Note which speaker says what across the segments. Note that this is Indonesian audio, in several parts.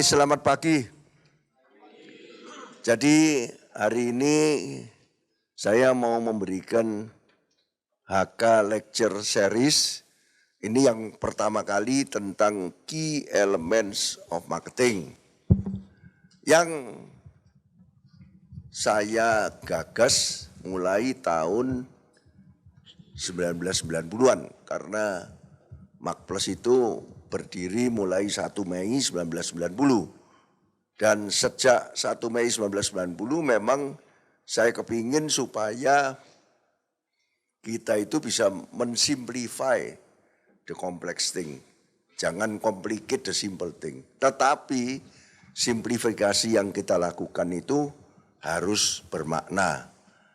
Speaker 1: Oke, selamat pagi. Jadi hari ini saya mau memberikan HK Lecture Series. Ini yang pertama kali tentang Key Elements of Marketing. Yang saya gagas mulai tahun 1990-an karena MarkPlus itu berdiri mulai 1 Mei 1990. Dan sejak 1 Mei 1990 memang saya kepingin supaya kita itu bisa mensimplify the complex thing. Jangan complicate the simple thing. Tetapi simplifikasi yang kita lakukan itu harus bermakna.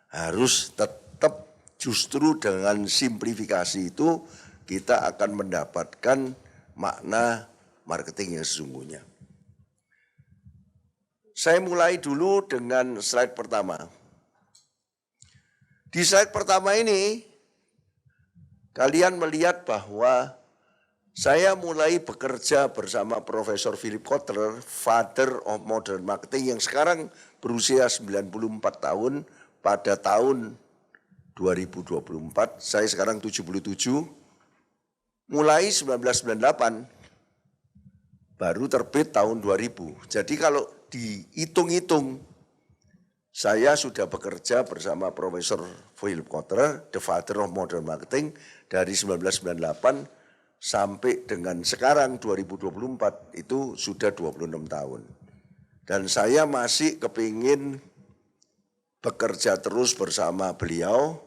Speaker 1: Harus tetap justru dengan simplifikasi itu kita akan mendapatkan makna marketing yang sesungguhnya. Saya mulai dulu dengan slide pertama. Di slide pertama ini, kalian melihat bahwa saya mulai bekerja bersama Profesor Philip Kotler, Father of Modern Marketing yang sekarang berusia 94 tahun pada tahun 2024. Saya sekarang 77. Mulai 1998 baru terbit tahun 2000. Jadi kalau dihitung-hitung saya sudah bekerja bersama Profesor Philip Kotler, the Father of Modern Marketing dari 1998 sampai dengan sekarang 2024 itu sudah 26 tahun. Dan saya masih kepingin bekerja terus bersama beliau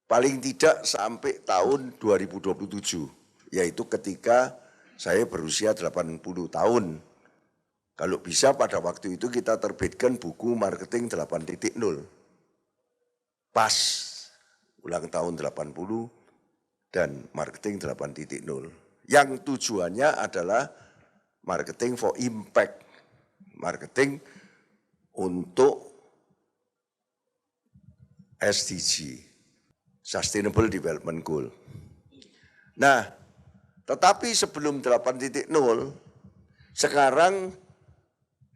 Speaker 1: paling tidak sampai tahun 2027, yaitu ketika saya berusia 80 tahun. Kalau bisa pada waktu itu kita terbitkan buku Marketing 8.0. Pas ulang tahun 80 dan Marketing 8.0. Yang tujuannya adalah marketing for impact. Marketing untuk SDG. Sustainable Development Goal. Nah, tetapi sebelum 8.0, sekarang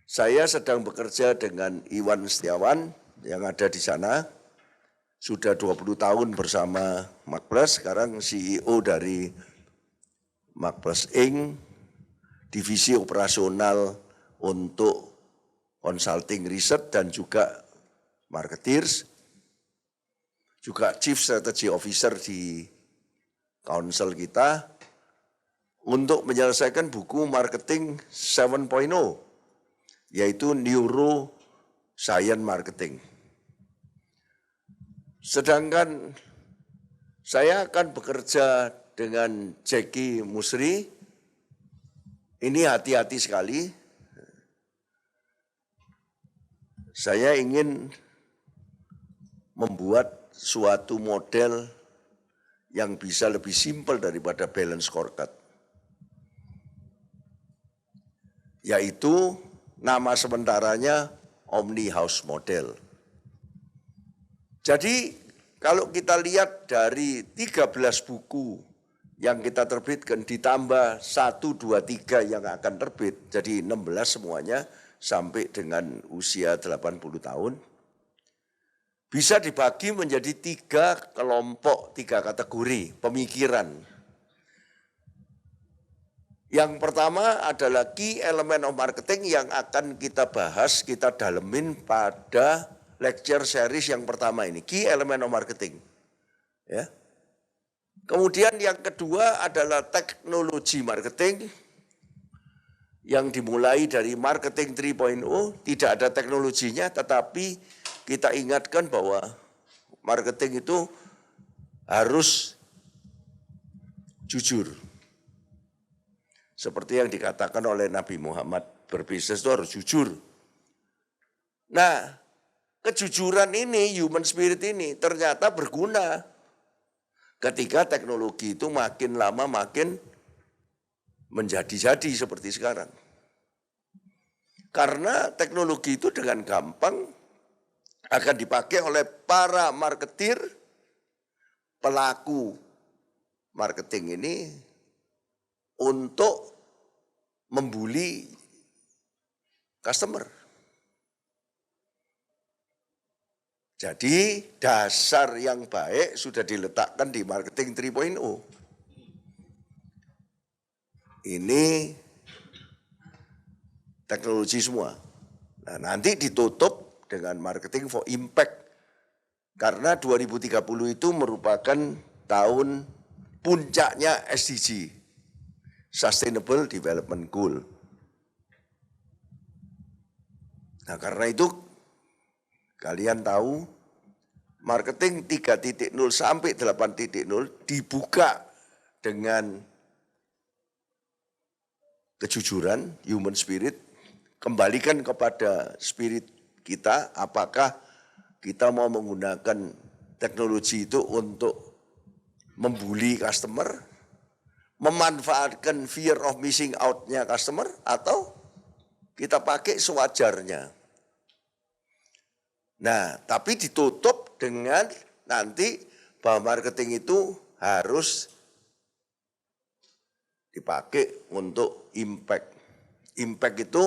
Speaker 1: saya sedang bekerja dengan Iwan Setiawan yang ada di sana. Sudah 20 tahun bersama MarkPlus, sekarang CEO dari MarkPlus Inc., divisi operasional untuk consulting research dan juga marketeers. Juga Chief Strategy Officer di council kita untuk menyelesaikan buku Marketing 7.0, yaitu Neuroscience Marketing. Sedangkan saya akan bekerja dengan Jackie Musri, ini hati-hati sekali. Saya ingin membuat suatu model yang bisa lebih simpel daripada balance scorecard. Yaitu nama sementaranya Omni House Model. Jadi kalau kita lihat dari 13 buku yang kita terbitkan ditambah 1, 2, 3 yang akan terbit, jadi 16 semuanya sampai dengan usia 80 tahun. Bisa dibagi menjadi 3 kelompok, 3 kategori pemikiran. Yang pertama adalah key element of marketing yang akan kita bahas, kita dalemin pada lecture series yang pertama ini, key element of marketing. Ya. Kemudian yang kedua adalah teknologi marketing yang dimulai dari marketing 3.0, tidak ada teknologinya tetapi kita ingatkan bahwa marketing itu harus jujur. Seperti yang dikatakan oleh Nabi Muhammad, berbisnis itu harus jujur. Nah, kejujuran ini, human spirit ini ternyata berguna ketika teknologi itu makin lama makin menjadi-jadi seperti sekarang. Karena teknologi itu dengan gampang akan dipakai oleh para marketir, pelaku marketing ini untuk membuli customer. Jadi dasar yang baik sudah diletakkan di marketing 3.0. Ini teknologi semua. Nah, nanti ditutup dengan marketing for impact. Karena 2030 itu merupakan tahun puncaknya SDG, Sustainable Development Goal. Nah, karena itu kalian tahu marketing 3.0 sampai 8.0 dibuka dengan kejujuran, human spirit, kembalikan kepada spirit kita, apakah kita mau menggunakan teknologi itu untuk membuli customer, memanfaatkan fear of missing out-nya customer, atau kita pakai sewajarnya. Nah, tapi ditutup dengan nanti bahwa marketing itu harus dipakai untuk impact. Impact itu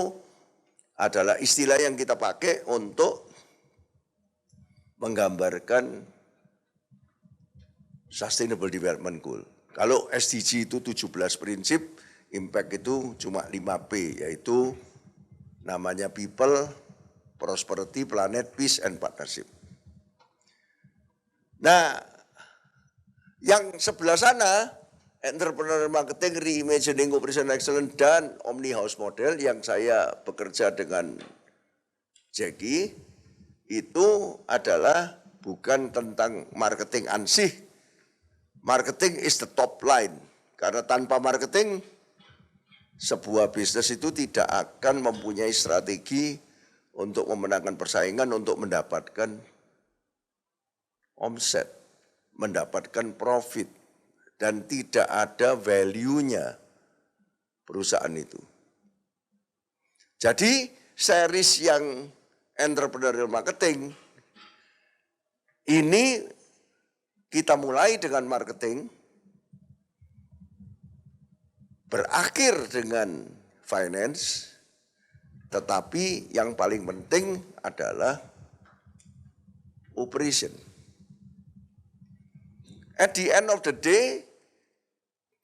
Speaker 1: adalah istilah yang kita pakai untuk menggambarkan Sustainable Development Goal. Kalau SDG itu 17 prinsip, impact itu cuma 5P, yaitu namanya people, prosperity, planet, peace, and partnership. Nah, yang sebelah sana, entrepreneur marketing, reimagining operational excellence, dan Omni House model yang saya bekerja dengan Jackie, itu adalah bukan tentang marketing ansih. Marketing is the top line. Karena tanpa marketing, sebuah bisnis itu tidak akan mempunyai strategi untuk memenangkan persaingan, untuk mendapatkan omset, mendapatkan profit, dan tidak ada value-nya perusahaan itu. Jadi series yang entrepreneurial marketing ini kita mulai dengan marketing, berakhir dengan finance, tetapi yang paling penting adalah operation. At the end of the day,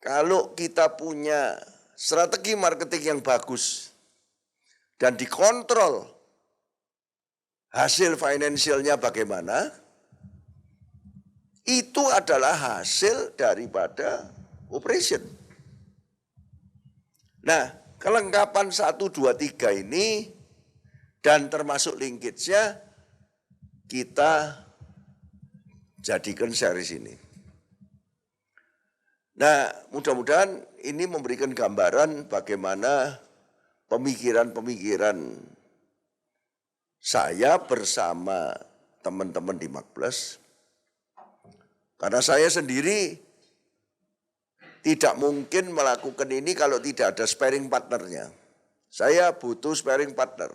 Speaker 1: kalau kita punya strategi marketing yang bagus dan dikontrol hasil finansialnya bagaimana, itu adalah hasil daripada operation. Nah, kelengkapan 1, 2, 3 ini dan termasuk linkage-nya kita jadikan series ini. Nah, mudah-mudahan ini memberikan gambaran bagaimana pemikiran-pemikiran saya bersama teman-teman di Makplas. Karena saya sendiri tidak mungkin melakukan ini kalau tidak ada sparring partnernya. Saya butuh sparring partner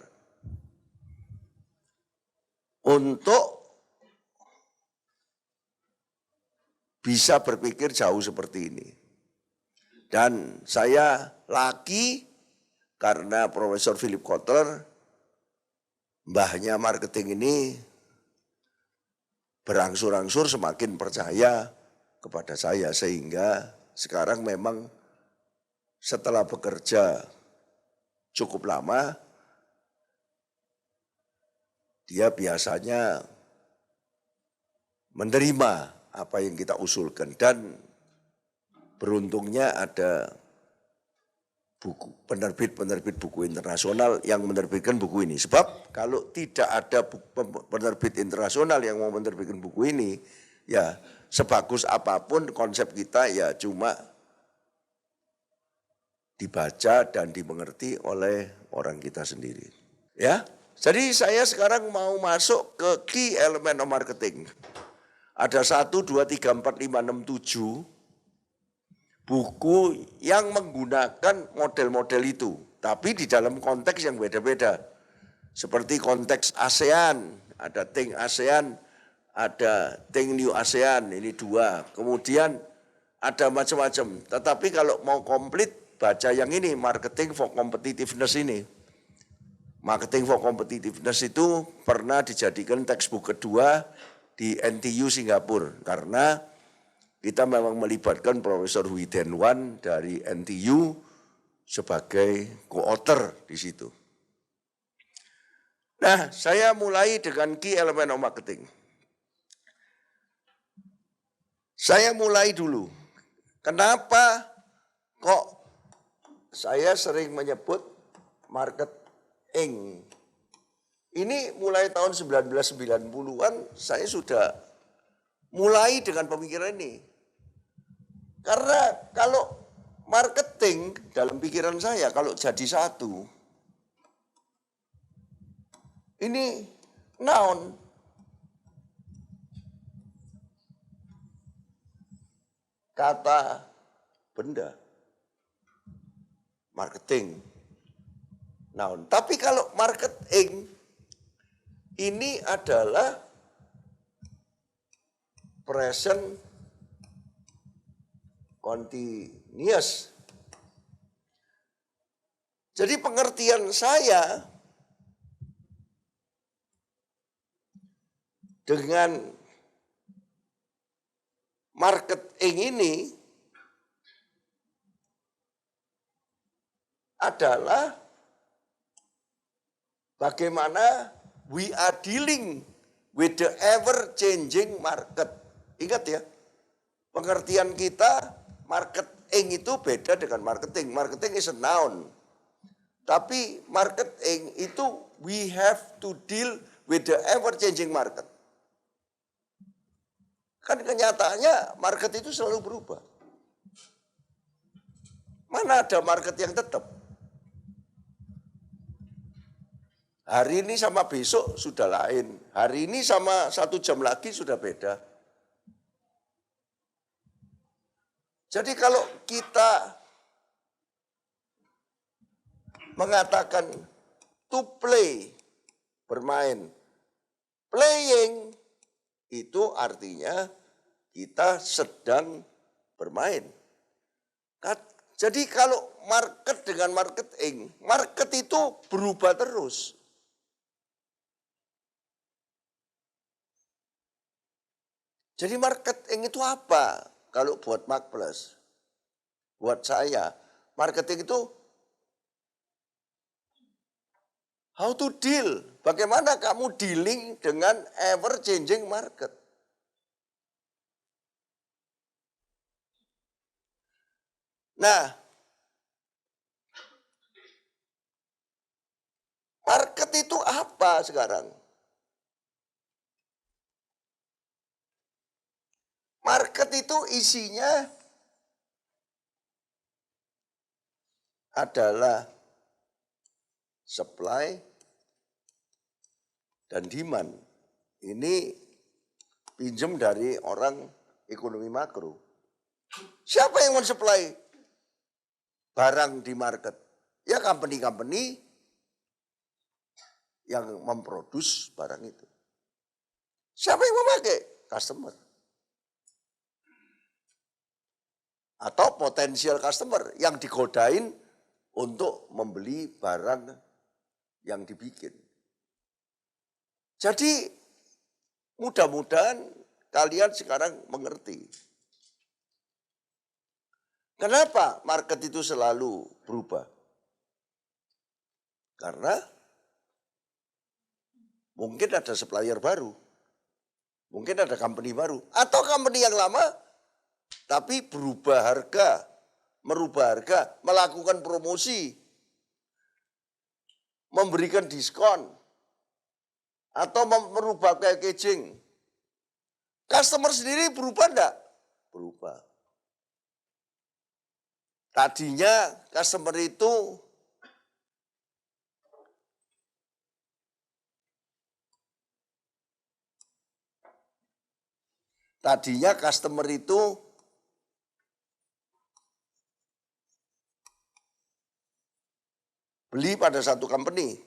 Speaker 1: untuk bisa berpikir jauh seperti ini. Dan saya laki karena Profesor Philip Kotler, mbahnya marketing ini, berangsur-angsur semakin percaya kepada saya, sehingga sekarang memang setelah bekerja cukup lama, dia biasanya menerima apa yang kita usulkan. Dan beruntungnya ada buku, penerbit buku internasional yang menerbitkan buku ini. Sebab kalau tidak ada penerbit internasional yang mau menerbitkan buku ini, ya sebagus apapun konsep kita ya cuma dibaca dan dimengerti oleh orang kita sendiri. Ya, jadi saya sekarang mau masuk ke key element of marketing. Ada 1, 2, 3, 4, 5, 6, 7 buku yang menggunakan model-model itu. Tapi di dalam konteks yang beda-beda. Seperti konteks ASEAN, ada Think ASEAN, ada Think New ASEAN, ini 2. Kemudian ada macam-macam. Tetapi kalau mau komplit, baca yang ini, Marketing for Competitiveness ini. Marketing for Competitiveness itu pernah dijadikan textbook kedua di NTU Singapura karena kita memang melibatkan Profesor Widenwan dari NTU sebagai co-author di situ. Nah, saya mulai dengan key element of marketing. Saya mulai dulu. Kenapa kok saya sering menyebut marketing? Ini mulai tahun 1990-an saya sudah mulai dengan pemikiran ini. Karena kalau marketing dalam pikiran saya kalau jadi satu, ini noun. Kata benda. Marketing. Noun. Tapi kalau marketing ini adalah present continuous. Jadi pengertian saya dengan marketing ini adalah bagaimana we are dealing with the ever-changing market. Ingat ya, pengertian kita marketing itu beda dengan marketing. Marketing is a noun. Tapi marketing itu we have to deal with the ever-changing market. Kan kenyataannya market itu selalu berubah. Mana ada market yang tetap? Hari ini sama besok sudah lain. Hari ini sama 1 jam lagi sudah beda. Jadi kalau kita mengatakan to play, bermain. Playing itu artinya kita sedang bermain. Jadi kalau market dengan marketing, market itu berubah terus. Jadi marketing itu apa? Kalau buat Mark Plus, buat saya, marketing itu how to deal. Bagaimana kamu dealing dengan ever changing market. Nah, market itu apa sekarang? Market itu isinya adalah supply dan demand. Ini pinjam dari orang ekonomi makro. Siapa yang mensuplai barang di market? Ya company-company yang memproduksi barang itu. Siapa yang memakai? Customer. Atau potensial customer yang digodain untuk membeli barang yang dibikin. Jadi mudah-mudahan kalian sekarang mengerti. Kenapa market itu selalu berubah? Karena mungkin ada supplier baru. Mungkin ada company baru. Atau company yang lama tapi berubah harga, merubah harga, melakukan promosi, memberikan diskon, atau merubah packaging. Customer sendiri berubah enggak? Berubah. Tadinya customer itu beli pada satu company.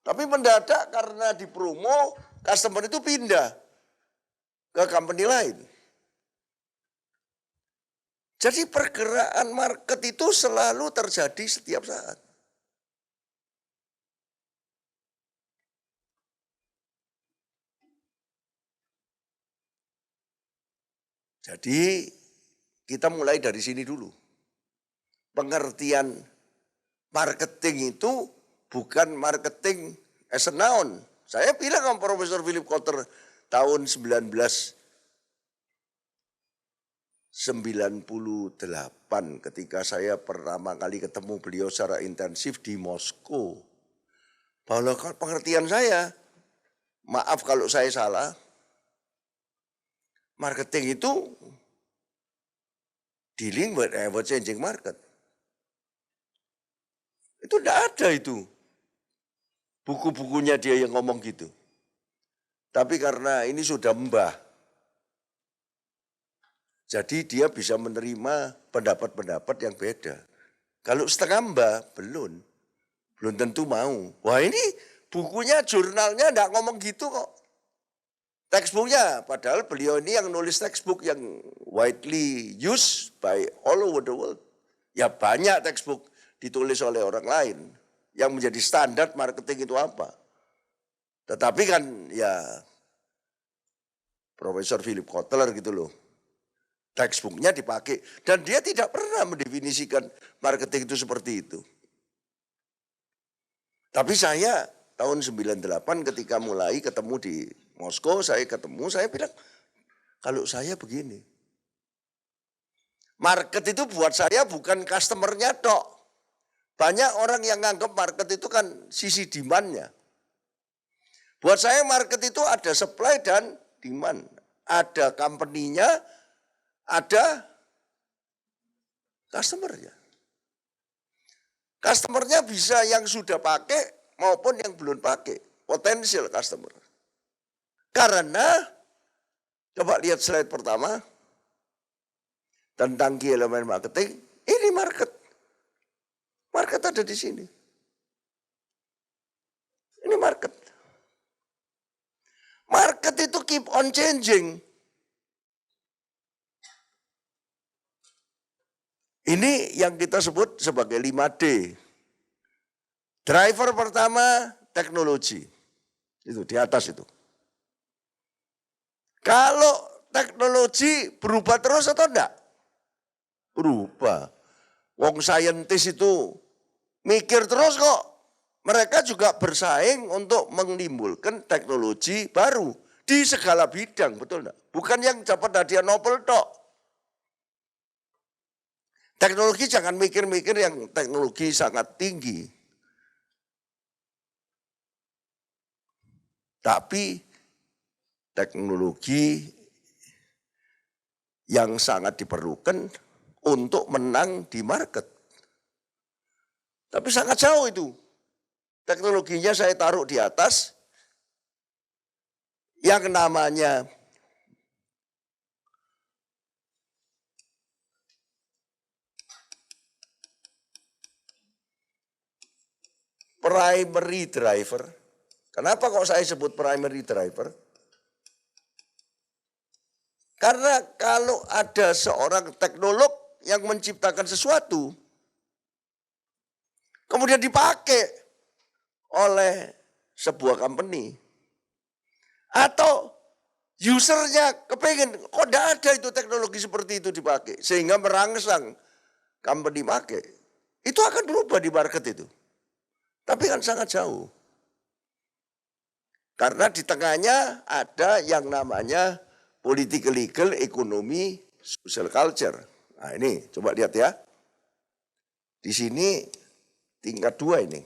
Speaker 1: Tapi mendadak karena dipromo, customer itu pindah ke company lain. Jadi pergerakan market itu selalu terjadi setiap saat. Jadi kita mulai dari sini dulu. Pengertian marketing itu bukan marketing as a noun. Saya bilang sama Profesor Philip Kotler tahun 1998 ketika saya pertama kali ketemu beliau secara intensif di Moskow. Bahwa pengertian saya, maaf kalau saya salah, marketing itu dealing with ever changing market. Itu tidak ada itu. Buku-bukunya dia yang ngomong gitu. Tapi karena ini sudah mbah, jadi dia bisa menerima pendapat-pendapat yang beda. Kalau setengah mbah, belum tentu mau. Wah ini bukunya, jurnalnya enggak ngomong gitu kok. Textbooknya, padahal beliau ini yang nulis textbook yang widely used by all over the world. Ya banyak textbook ditulis oleh orang lain. Yang menjadi standar marketing itu apa. Tetapi kan ya Profesor Philip Kotler gitu loh. Textbooknya dipakai. Dan dia tidak pernah mendefinisikan marketing itu seperti itu. Tapi saya tahun 98 ketika mulai ketemu di Moskow, saya bilang, kalau saya begini. Market itu buat saya bukan customernya tok. Banyak orang yang nganggap market itu kan sisi demand-nya. Buat saya market itu ada supply dan demand. Ada company-nya, ada customer-nya. Customer-nya bisa yang sudah pakai maupun yang belum pakai. Potensial customer. Karena, coba lihat slide pertama. Tentang key elemen marketing, ini market. Market ada di sini. Ini market. Market itu keep on changing. Ini yang kita sebut sebagai 5D. Driver pertama, teknologi. Itu di atas itu. Kalau teknologi berubah terus atau enggak? Berubah. Wong scientist itu mikir terus kok. Mereka juga bersaing untuk menimbulkan teknologi baru di segala bidang, betul enggak? Bukan yang dapat hadiah Nobel tok. Teknologi jangan mikir-mikir yang teknologi sangat tinggi. Tapi teknologi yang sangat diperlukan untuk menang di market. Tapi sangat jauh itu. Teknologinya saya taruh di atas. Yang namanya primary driver. Kenapa kok saya sebut primary driver? Karena kalau ada seorang teknolog yang menciptakan sesuatu, kemudian dipakai oleh sebuah company, atau usernya kepengen, kok tidak ada itu teknologi seperti itu dipakai, sehingga merangsang company pakai, itu akan berubah di market itu. Tapi kan sangat jauh. Karena di tengahnya ada yang namanya political, legal, ekonomi, social culture. Nah ini coba lihat ya. Di sini tingkat 2 ini.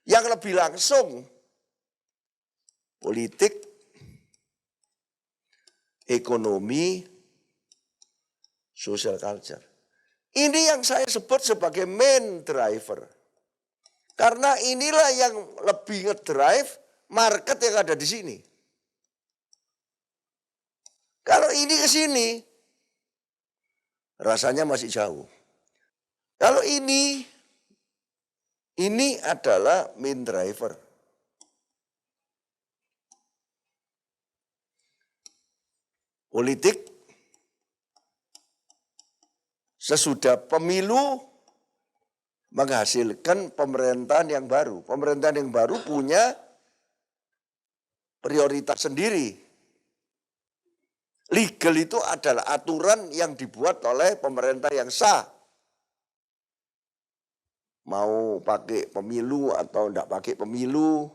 Speaker 1: Yang lebih langsung politik, ekonomi, social culture. Ini yang saya sebut sebagai main driver. Karena inilah yang lebih ngedrive market yang ada di sini. Kalau ini ke sini, rasanya masih jauh. Kalau ini adalah main driver. Politik, sesudah pemilu menghasilkan pemerintahan yang baru. Pemerintahan yang baru punya prioritas sendiri. Legal itu adalah aturan yang dibuat oleh pemerintah yang sah. Mau pakai pemilu atau enggak pakai pemilu.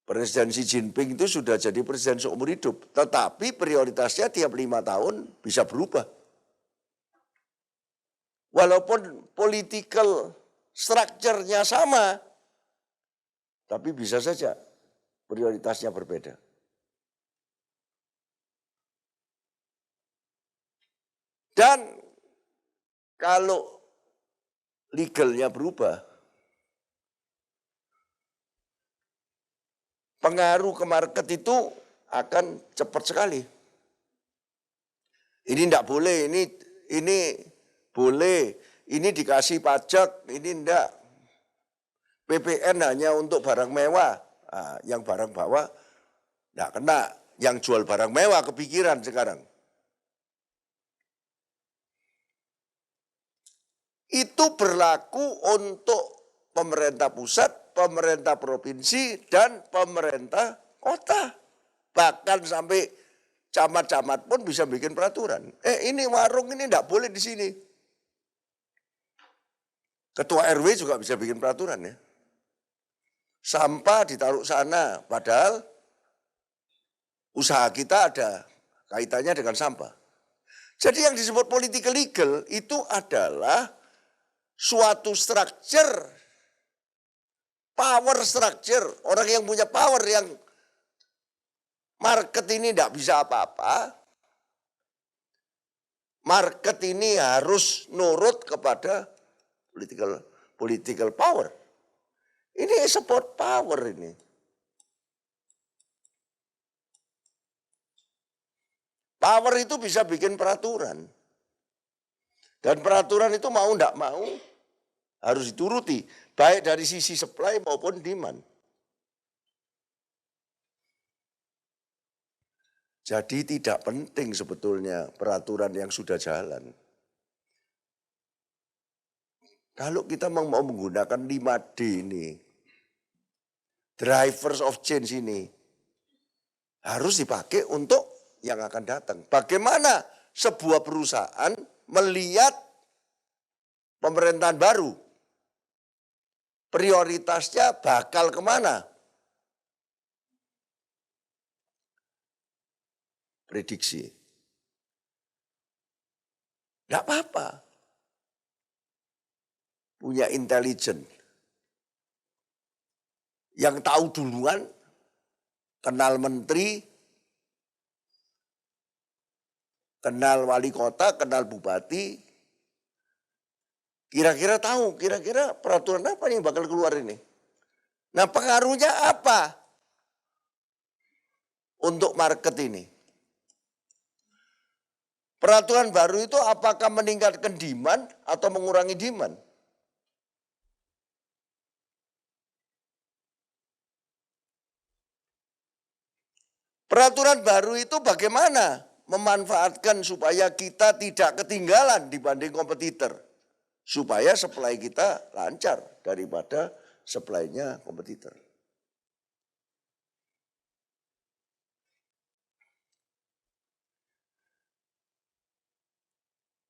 Speaker 1: Presiden Xi Jinping itu sudah jadi presiden seumur hidup. Tetapi prioritasnya tiap 5 tahun bisa berubah. Walaupun political structure-nya sama, tapi bisa saja prioritasnya berbeda. Dan kalau legalnya berubah, pengaruh ke market itu akan cepat sekali. Ini enggak boleh, ini boleh, ini dikasih pajak, ini enggak. PPN hanya untuk barang mewah, nah, yang barang bawah enggak kena. Yang jual barang mewah kepikiran sekarang. Itu berlaku untuk pemerintah pusat, pemerintah provinsi, dan pemerintah kota. Bahkan sampai camat-camat pun bisa bikin peraturan. Ini warung ini enggak boleh di sini. Ketua RW juga bisa bikin peraturan ya. Sampah ditaruh sana, padahal usaha kita ada kaitannya dengan sampah. Jadi yang disebut political legal itu adalah suatu structure, power structure, orang yang punya power yang market ini tidak bisa apa-apa, market ini harus nurut kepada political power. Ini support power ini. Power itu bisa bikin peraturan. Dan peraturan itu mau tidak mau harus dituruti, baik dari sisi supply maupun demand. Jadi tidak penting sebetulnya peraturan yang sudah jalan. Kalau kita mau menggunakan 5D ini, drivers of change ini, harus dipakai untuk yang akan datang. Bagaimana sebuah perusahaan melihat pemerintahan baru, prioritasnya bakal kemana? Prediksi. Tidak apa-apa. Punya intelijen. Yang tahu duluan, kenal menteri, kenal wali kota, kenal bupati, kira-kira tahu, kira-kira peraturan apa yang bakal keluar ini. Nah pengaruhnya apa untuk market ini? Peraturan baru itu apakah meningkatkan demand atau mengurangi demand? Peraturan baru itu bagaimana memanfaatkan supaya kita tidak ketinggalan dibanding kompetitor. Supaya supply kita lancar daripada supply-nya kompetitor.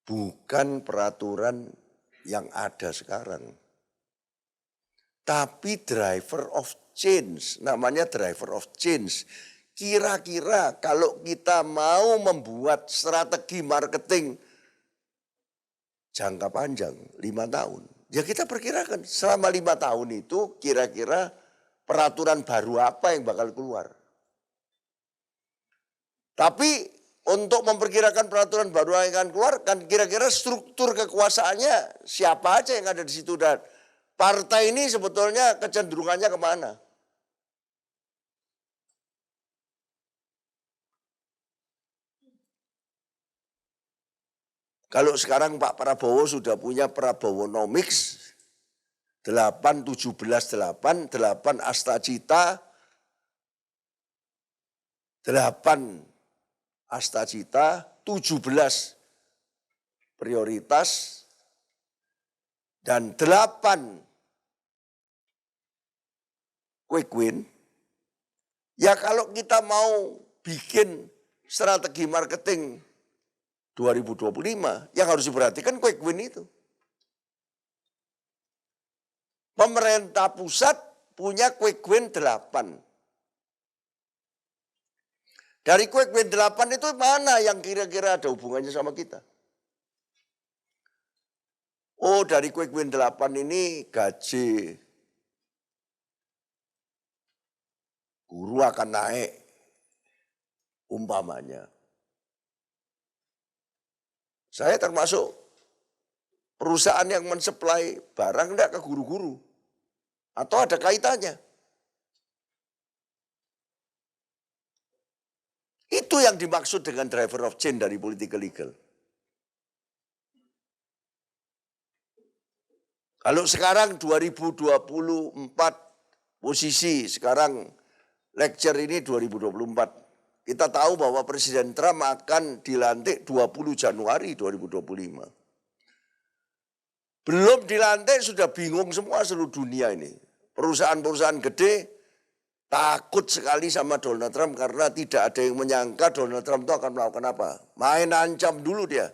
Speaker 1: Bukan peraturan yang ada sekarang. Tapi driver of change, namanya driver of change. Kira-kira kalau kita mau membuat strategi marketing jangka panjang 5 tahun. Ya kita perkirakan selama 5 tahun itu kira-kira peraturan baru apa yang bakal keluar. Tapi untuk memperkirakan peraturan baru yang akan keluar, kan kira-kira struktur kekuasaannya siapa aja yang ada di situ dan partai ini sebetulnya kecenderungannya kemana? Kalau sekarang Pak Prabowo sudah punya Prabowonomics, 8, 17, 8, 8 Astacita, 8 Astacita, 17 prioritas dan 8 quick win. Ya kalau kita mau bikin strategi marketing 2025, yang harus diperhatikan quick win itu. Pemerintah pusat punya quick win 8. Dari quick win 8 itu mana yang kira-kira ada hubungannya sama kita? Oh, dari quick win 8 ini gaji guru akan naik umpamanya. Saya termasuk perusahaan yang mensuplai barang enggak ke guru-guru. Atau ada kaitannya. Itu yang dimaksud dengan driver of change dari political legal. Kalau sekarang 2024 posisi sekarang lecture ini 2024. Kita tahu bahwa Presiden Trump akan dilantik 20 Januari 2025. Belum dilantik sudah bingung semua seluruh dunia ini. Perusahaan-perusahaan gede takut sekali sama Donald Trump karena tidak ada yang menyangka Donald Trump itu akan melakukan apa. Main ancam dulu dia.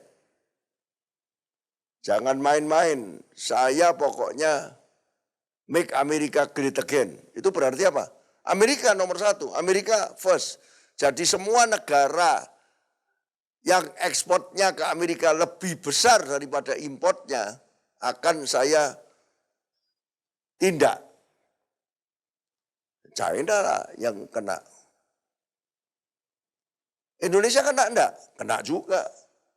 Speaker 1: Jangan main-main, saya pokoknya make America great again. Itu berarti apa? Amerika nomor 1, Amerika first. Jadi semua negara yang ekspornya ke Amerika lebih besar daripada importnya akan saya tindak. China lah yang kena. Indonesia kena enggak? Kena juga.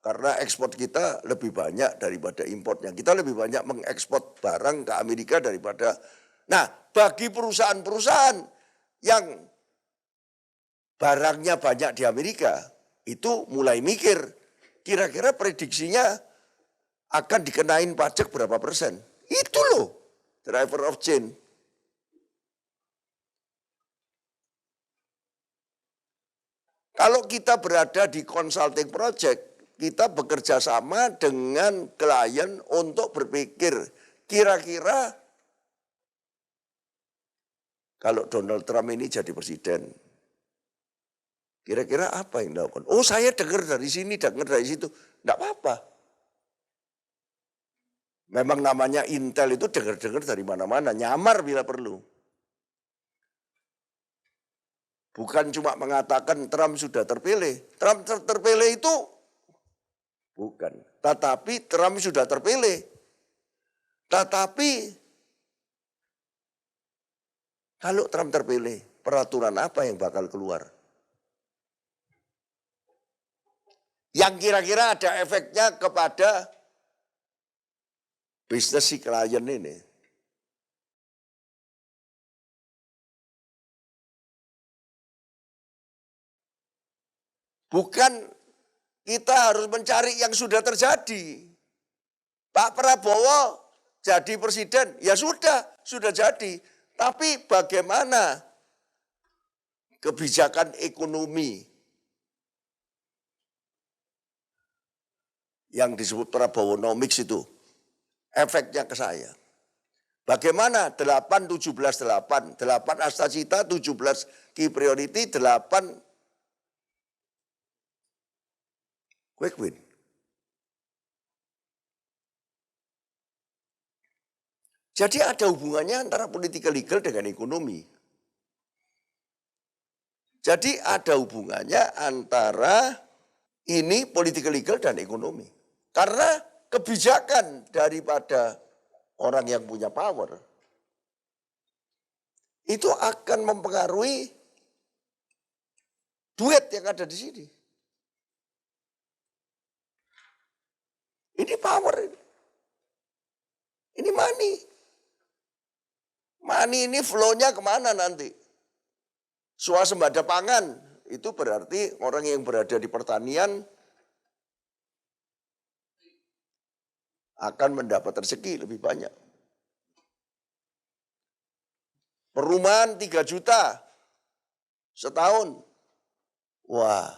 Speaker 1: Karena ekspor kita lebih banyak daripada importnya. Kita lebih banyak mengekspor barang ke Amerika daripada. Nah, bagi perusahaan-perusahaan yang barangnya banyak di Amerika, itu mulai mikir, kira-kira prediksinya akan dikenain pajak berapa persen. Itu loh, driver of change. Kalau kita berada di consulting project, kita bekerja sama dengan klien untuk berpikir, kira-kira kalau Donald Trump ini jadi presiden, kira-kira apa yang dilakukan? Oh, saya dengar dari sini, dengar dari situ. Enggak apa-apa. Memang namanya intel itu dengar-dengar dari mana-mana, nyamar bila perlu. Bukan cuma mengatakan Trump sudah terpilih. Trump terpilih itu bukan. Tetapi Trump sudah terpilih. Tetapi kalau Trump terpilih, peraturan apa yang bakal keluar? Yang kira-kira ada efeknya kepada bisnis si klien ini. Bukan kita harus mencari yang sudah terjadi. Pak Prabowo jadi presiden, ya sudah jadi. Tapi bagaimana kebijakan ekonomi yang disebut Prabowonomics itu, efeknya ke saya. Bagaimana 8, 17, 8 asta cita, 17 key priority, 8 quick win. Jadi ada hubungannya antara political legal dengan ekonomi. Jadi ada hubungannya antara ini political legal dan ekonomi. Karena kebijakan daripada orang yang punya power itu akan mempengaruhi duit yang ada di sini. Ini power ini. Ini money. Money ini flow-nya kemana nanti? Swasembada pangan, itu berarti orang yang berada di pertanian akan mendapat rezeki lebih banyak. Perumahan 3 juta setahun. Wah,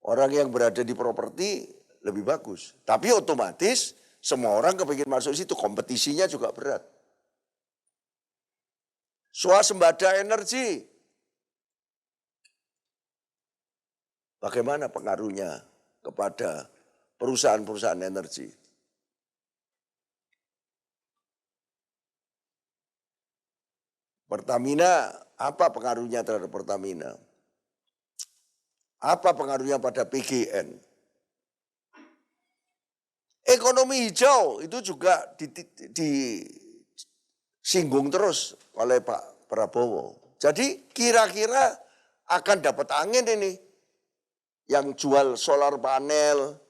Speaker 1: orang yang berada di properti lebih bagus. Tapi otomatis semua orang kepingin masuk situ, kompetisinya juga berat. Swasembada energi, bagaimana pengaruhnya kepada perusahaan-perusahaan energi? Pertamina, apa pengaruhnya terhadap Pertamina? Apa pengaruhnya pada PGN? Ekonomi hijau itu juga disinggung terus oleh Pak Prabowo. Jadi kira-kira akan dapat angin ini yang jual solar panel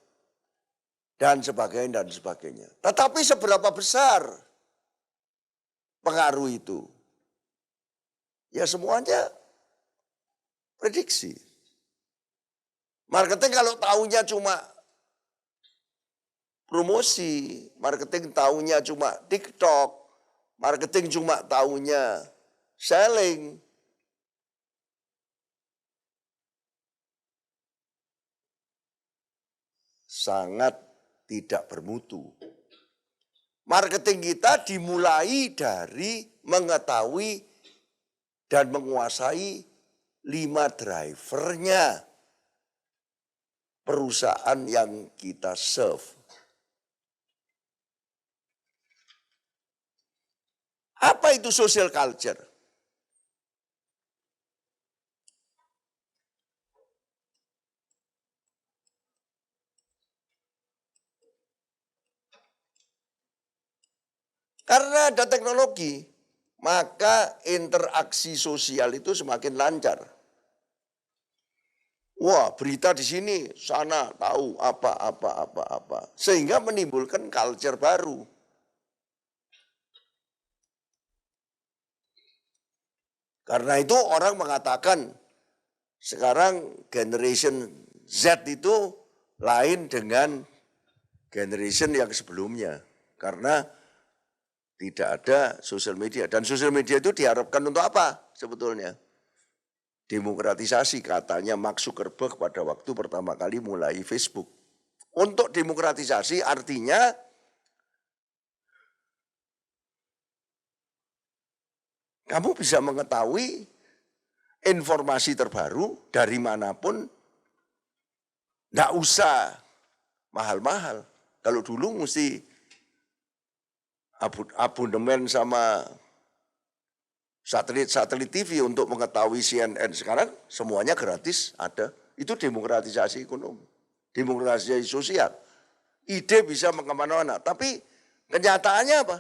Speaker 1: dan sebagainya dan sebagainya. Tetapi seberapa besar pengaruh itu? Ya semuanya prediksi. Marketing kalau tahunya cuma promosi, marketing tahunya cuma TikTok, marketing cuma tahunya selling. Sangat tidak bermutu. Marketing kita dimulai dari mengetahui dan menguasai 5 drivernya perusahaan yang kita serve. Apa itu social culture? Karena ada teknologi, maka interaksi sosial itu semakin lancar. Wah, berita di sini, sana tahu apa. Sehingga menimbulkan culture baru. Karena itu orang mengatakan sekarang generation Z itu lain dengan generation yang sebelumnya. Karena tidak ada sosial media. Dan sosial media itu diharapkan untuk apa sebetulnya? Demokratisasi, katanya Mark Zuckerberg pada waktu pertama kali mulai Facebook. Untuk demokratisasi artinya kamu bisa mengetahui informasi terbaru dari manapun, nggak usah mahal-mahal. Kalau dulu mesti abonemen sama satelit TV untuk mengetahui CNN. Sekarang semuanya gratis ada. Itu demokratisasi ekonomi, demokratisasi sosial. Ide bisa kemana-mana, tapi kenyataannya apa?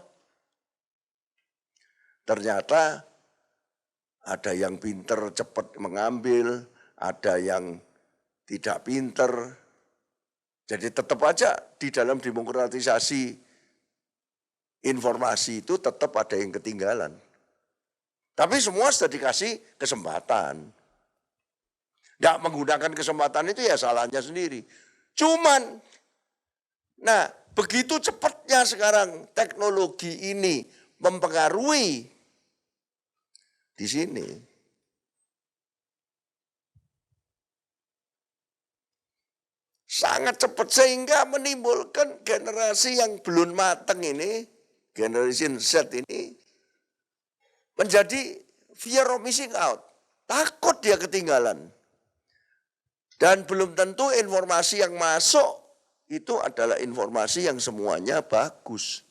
Speaker 1: Ternyata ada yang pinter cepat mengambil, ada yang tidak pinter. Jadi tetap aja di dalam demokratisasi informasi itu tetap ada yang ketinggalan. Tapi semua sudah dikasih kesempatan. Tidak menggunakan kesempatan itu ya salahnya sendiri. Cuman, nah begitu cepatnya sekarang teknologi ini mempengaruhi di sini. Sangat cepat sehingga menimbulkan generasi yang belum matang ini, generation Z ini, menjadi fear of missing out. Takut dia ketinggalan. Dan belum tentu informasi yang masuk itu adalah informasi yang semuanya bagus.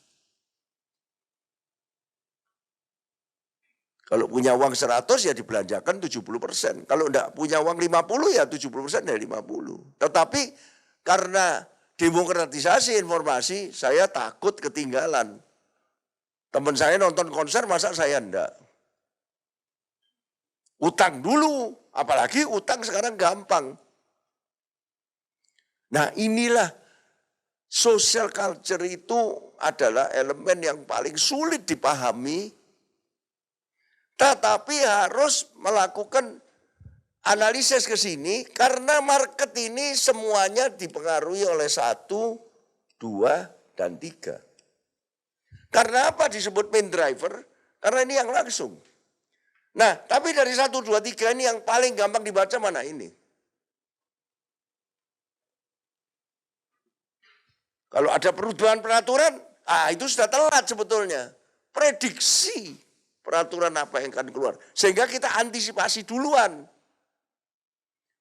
Speaker 1: Kalau punya uang 100 ya dibelanjakan 70%. Kalau enggak punya uang 50 ya 70% dari 50. Tetapi karena demokratisasi informasi, saya takut ketinggalan. Teman saya nonton konser, masa saya enggak? Utang dulu, apalagi utang sekarang gampang. Nah inilah social culture itu adalah elemen yang paling sulit dipahami, tetapi harus melakukan analisis ke sini karena market ini semuanya dipengaruhi oleh 1, 2, dan 3. Karena apa disebut main driver? Karena ini yang langsung. Nah, tapi dari 1, 2, 3 ini yang paling gampang dibaca mana ini? Kalau ada perubahan peraturan, itu sudah telat sebetulnya. Prediksi peraturan apa yang akan keluar. Sehingga kita antisipasi duluan.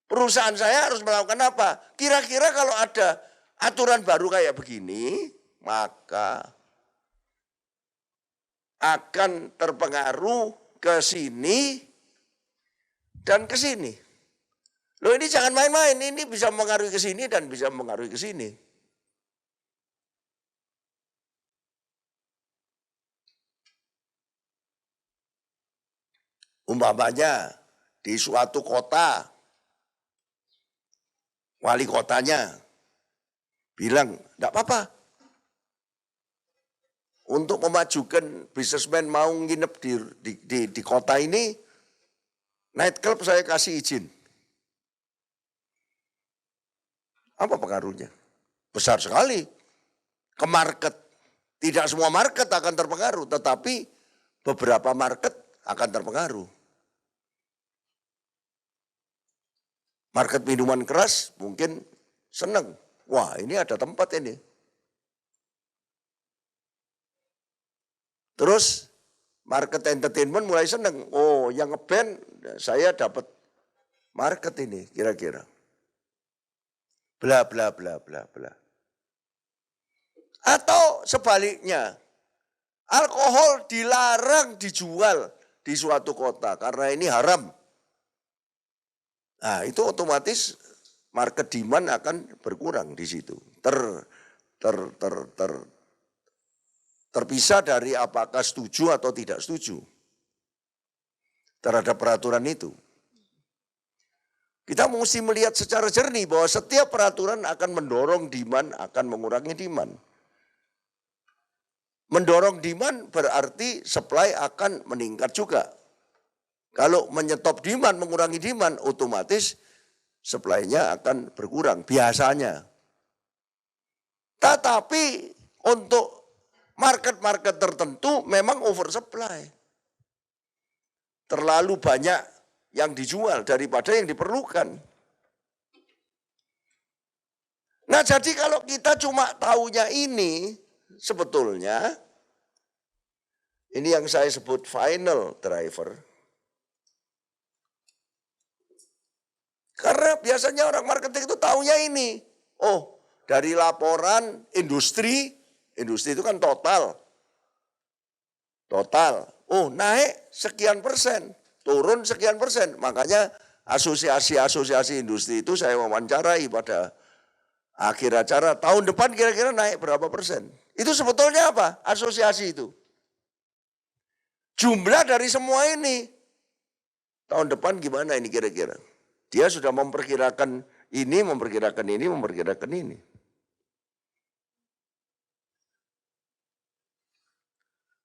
Speaker 1: Perusahaan saya harus melakukan apa? Kira-kira kalau ada aturan baru kayak begini, maka akan terpengaruh ke sini dan ke sini. Loh ini jangan main-main, ini bisa mengaruhi ke sini dan bisa mengaruhi ke sini. Umpamanya di suatu kota, wali kotanya bilang, enggak apa-apa. Untuk memajukan bisnismen mau nginep di kota ini, nightclub saya kasih izin. Apa pengaruhnya? Besar sekali. Ke market. Tidak semua market akan terpengaruh, tetapi beberapa market akan terpengaruh. Market minuman keras mungkin senang. Wah ini ada tempat ini. Terus market entertainment mulai senang. Oh yang ngeband saya dapat market ini kira-kira. Bla bla bla bla bla. Atau sebaliknya, alkohol dilarang dijual di suatu kota karena ini haram. Nah itu otomatis market demand akan berkurang di situ. Terpisah dari apakah setuju atau tidak setuju terhadap peraturan itu. Kita mesti melihat secara jernih bahwa setiap peraturan akan mendorong demand, akan mengurangi demand. Mendorong demand berarti supply akan meningkat juga. Kalau menyetop demand, mengurangi demand, otomatis supply-nya akan berkurang biasanya. Tetapi untuk market-market tertentu memang oversupply. Terlalu banyak yang dijual daripada yang diperlukan. Nah jadi kalau kita cuma taunya ini, sebetulnya ini yang saya sebut final driver. Karena biasanya orang marketing itu taunya ini. Oh, dari laporan industri itu kan total. Total. Oh, naik sekian persen, turun sekian persen. Makanya asosiasi-asosiasi industri itu saya wawancarai pada akhir acara. Tahun depan kira-kira naik berapa persen. Itu sebetulnya apa? Asosiasi itu. Jumlah dari semua ini. Tahun depan gimana ini kira-kira? Dia sudah memperkirakan ini, memperkirakan ini, memperkirakan ini.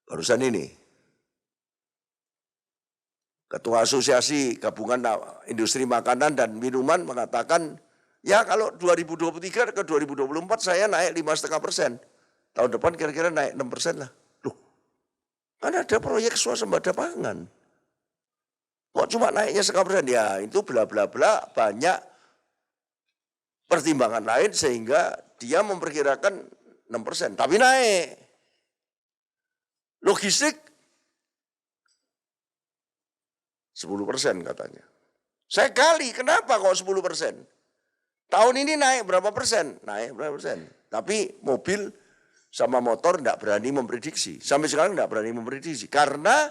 Speaker 1: Barusan ini, Ketua Asosiasi Gabungan Industri Makanan dan Minuman mengatakan, ya kalau 2023 ke 2024 saya naik 5,5%. Tahun depan kira-kira naik 6% lah. Loh, kan ada proyek swasembada pangan. Kok cuma naiknya 1,5%? Ya itu bla bla bla banyak pertimbangan lain sehingga dia memperkirakan 6%. Tapi naik. Logistik 10% katanya. Saya gali kenapa kok 10%? Tahun ini naik berapa persen? Naik berapa persen? Tapi mobil sama motor enggak berani memprediksi. Sampai sekarang enggak berani memprediksi. Karena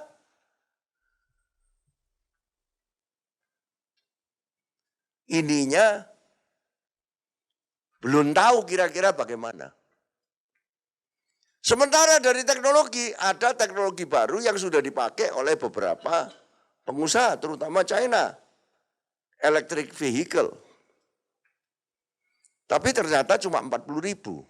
Speaker 1: ininya belum tahu kira-kira bagaimana. Sementara dari teknologi, ada teknologi baru yang sudah dipakai oleh beberapa pengusaha, terutama China. Electric vehicle. Tapi ternyata cuma 40.000.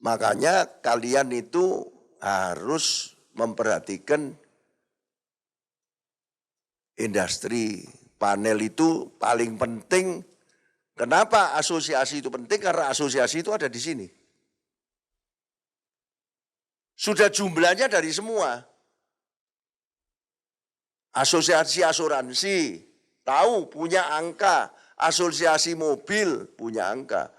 Speaker 1: Makanya kalian itu harus memperhatikan industri panel itu paling penting. Kenapa asosiasi itu penting? Karena asosiasi itu ada di sini. Sudah jumlahnya dari semua. Asosiasi asuransi, tahu punya angka. Asosiasi mobil punya angka.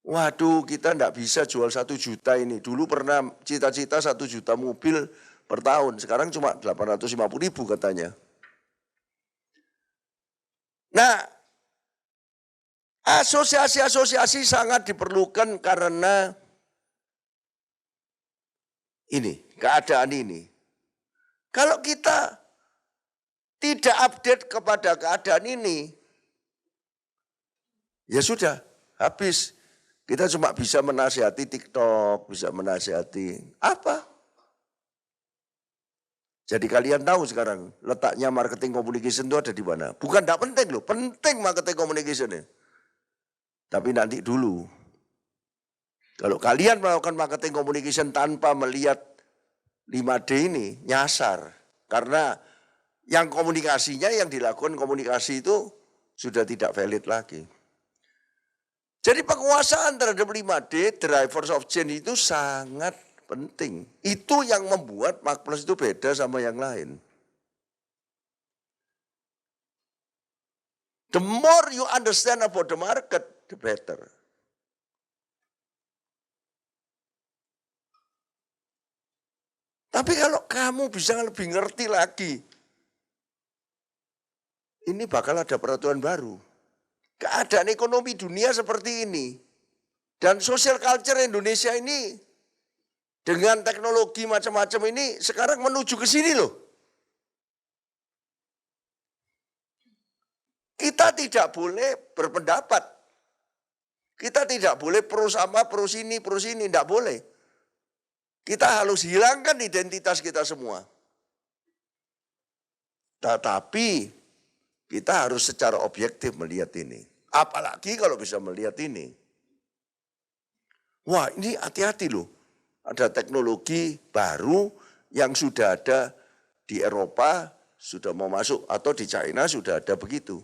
Speaker 1: Waduh, kita enggak bisa jual 1 juta ini. Dulu pernah cita-cita 1 juta mobil per tahun, sekarang cuma 850.000 katanya. Nah, asosiasi-asosiasi sangat diperlukan karena ini, keadaan ini. Kalau kita tidak update kepada keadaan ini, ya sudah, habis. Kita cuma bisa menasihati TikTok, bisa menasihati apa? Jadi kalian tahu sekarang letaknya marketing communication itu ada di mana. Bukan tidak penting loh, penting marketing communication ini. Tapi nanti dulu. Kalau kalian melakukan marketing communication tanpa melihat 5D ini, nyasar. Karena yang komunikasinya, yang dilakukan komunikasi itu sudah tidak valid lagi. Jadi penguasaan terhadap 5D, drivers of change itu sangat penting. Itu yang membuat Marketplace itu beda sama yang lain. The more you understand about the market, the better. Tapi kalau kamu bisa lebih ngerti lagi, ini bakal ada peraturan baru. Keadaan ekonomi dunia seperti ini. Dan social culture Indonesia ini dengan teknologi macam-macam ini sekarang menuju ke sini loh. Kita tidak boleh berpendapat. Kita tidak boleh pro sama, pro sini, tidak boleh. Kita harus hilangkan identitas kita semua. Tetapi kita harus secara objektif melihat ini. Apalagi kalau bisa melihat ini. Wah, ini hati-hati loh. Ada teknologi baru yang sudah ada di Eropa, sudah mau masuk, atau di China sudah ada begitu.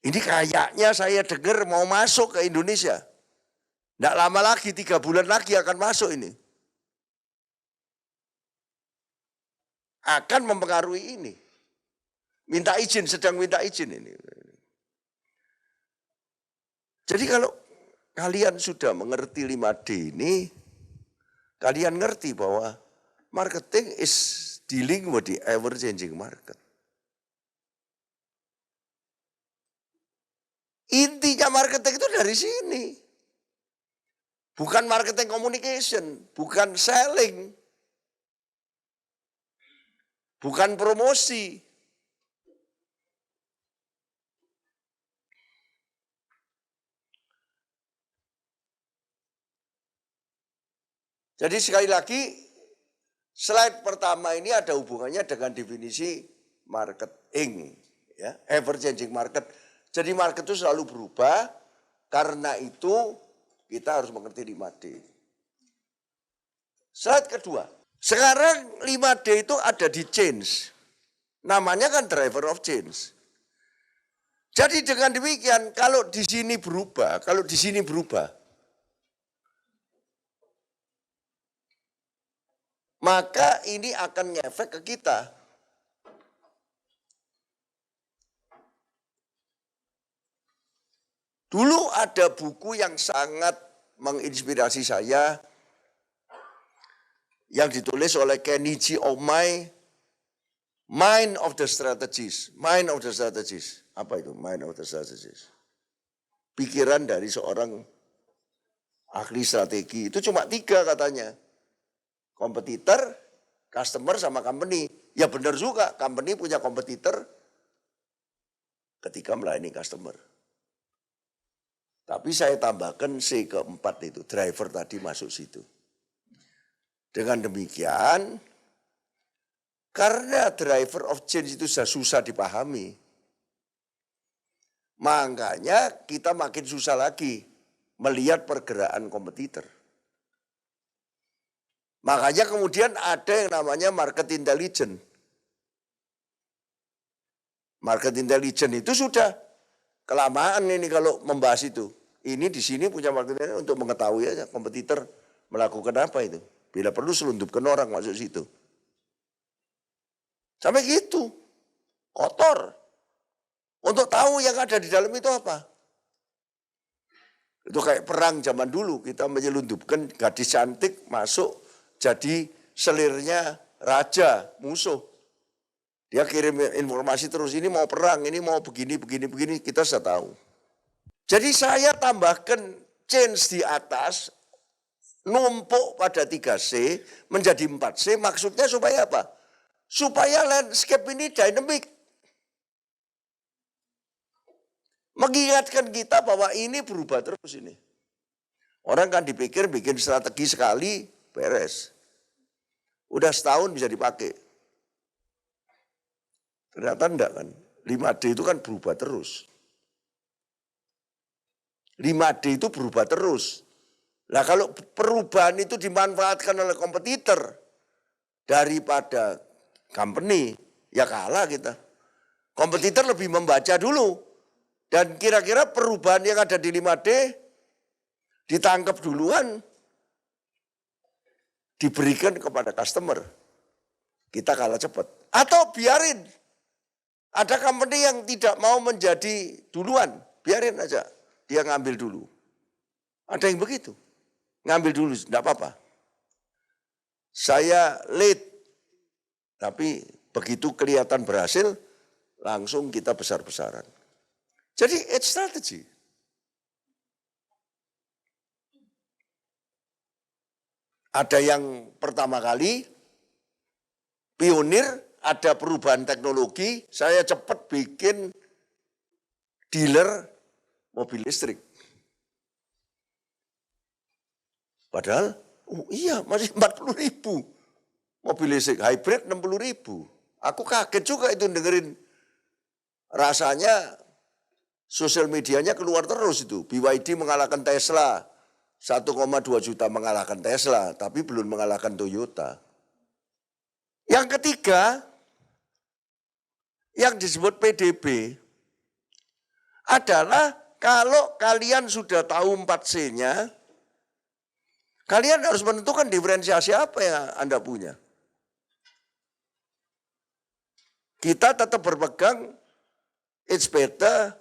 Speaker 1: Ini kayaknya saya dengar mau masuk ke Indonesia. Tidak lama lagi, 3 bulan lagi akan masuk ini. Akan mempengaruhi ini. Minta izin, sedang minta izin ini. Jadi kalau kalian sudah mengerti 5D ini, kalian ngerti bahwa marketing is dealing with the ever changing market. Intinya marketing itu dari sini. Bukan marketing communication, bukan selling, bukan promosi. Jadi sekali lagi, slide pertama ini ada hubungannya dengan definisi marketing, ya, ever changing market. Jadi market itu selalu berubah, karena itu kita harus mengerti 5D. Slide kedua, sekarang 5D itu ada di change. Namanya kan driver of change. Jadi dengan demikian, kalau di sini berubah, maka ini akan ngefek ke kita. Dulu ada buku yang sangat menginspirasi saya, yang ditulis oleh Kenichi Omai, Mind of the Strategies. Mind of the Strategies. Apa itu Mind of the Strategies? Pikiran dari seorang ahli strategi. Itu cuma 3 katanya. Kompetitor, customer, sama company. Ya benar juga, company punya kompetitor ketika melayani customer. Tapi saya tambahkan C keempat itu, driver tadi masuk situ. Dengan demikian, karena driver of change itu sudah susah dipahami, makanya kita makin susah lagi melihat pergerakan kompetitor. Makanya kemudian ada yang namanya market intelligence. Market intelligence itu sudah kelamaan ini kalau membahas itu. Ini di sini punya market intelligence untuk mengetahui aja kompetitor melakukan apa itu. Bila perlu selundupkan orang masuk situ. Sampai gitu. Kotor. Untuk tahu yang ada di dalam itu apa. Itu kayak perang zaman dulu, kita menyelundupkan gadis cantik masuk jadi selirnya raja, musuh. Dia kirim informasi terus, ini mau perang, ini mau begini, kita sudah tahu. Jadi saya tambahkan change di atas, numpuk pada 3C menjadi 4C, maksudnya supaya apa? Supaya landscape ini dynamic. Mengingatkan kita bahwa ini berubah terus ini. Orang kan dipikir bikin strategi sekali, beres. Udah setahun bisa dipakai. Ternyata enggak kan. 5D itu kan berubah terus. 5D itu berubah terus. Nah kalau perubahan itu dimanfaatkan oleh kompetitor daripada company, ya kalah kita. Kompetitor lebih membaca dulu. Dan kira-kira perubahan yang ada di 5D ditangkap duluan, diberikan kepada customer. Kita kalah cepat. Atau biarin. Ada company yang tidak mau menjadi duluan, biarin aja. Dia ngambil dulu. Ada yang begitu. Ngambil dulu, enggak apa-apa. Saya late. Tapi begitu kelihatan berhasil, langsung kita besar-besaran. Jadi it's strategy. Ada yang pertama kali, pionir, ada perubahan teknologi, saya cepat bikin dealer mobil listrik. Padahal, oh iya masih 40.000. Mobil listrik hybrid 60.000. Aku kaget juga itu dengerin. Rasanya sosial medianya keluar terus itu. BYD mengalahkan Tesla. 1,2 juta mengalahkan Tesla, tapi belum mengalahkan Toyota. Yang ketiga, yang disebut PDB, adalah kalau kalian sudah tahu 4C-nya, kalian harus menentukan diferensiasi apa yang Anda punya. Kita tetap berpegang, it's better,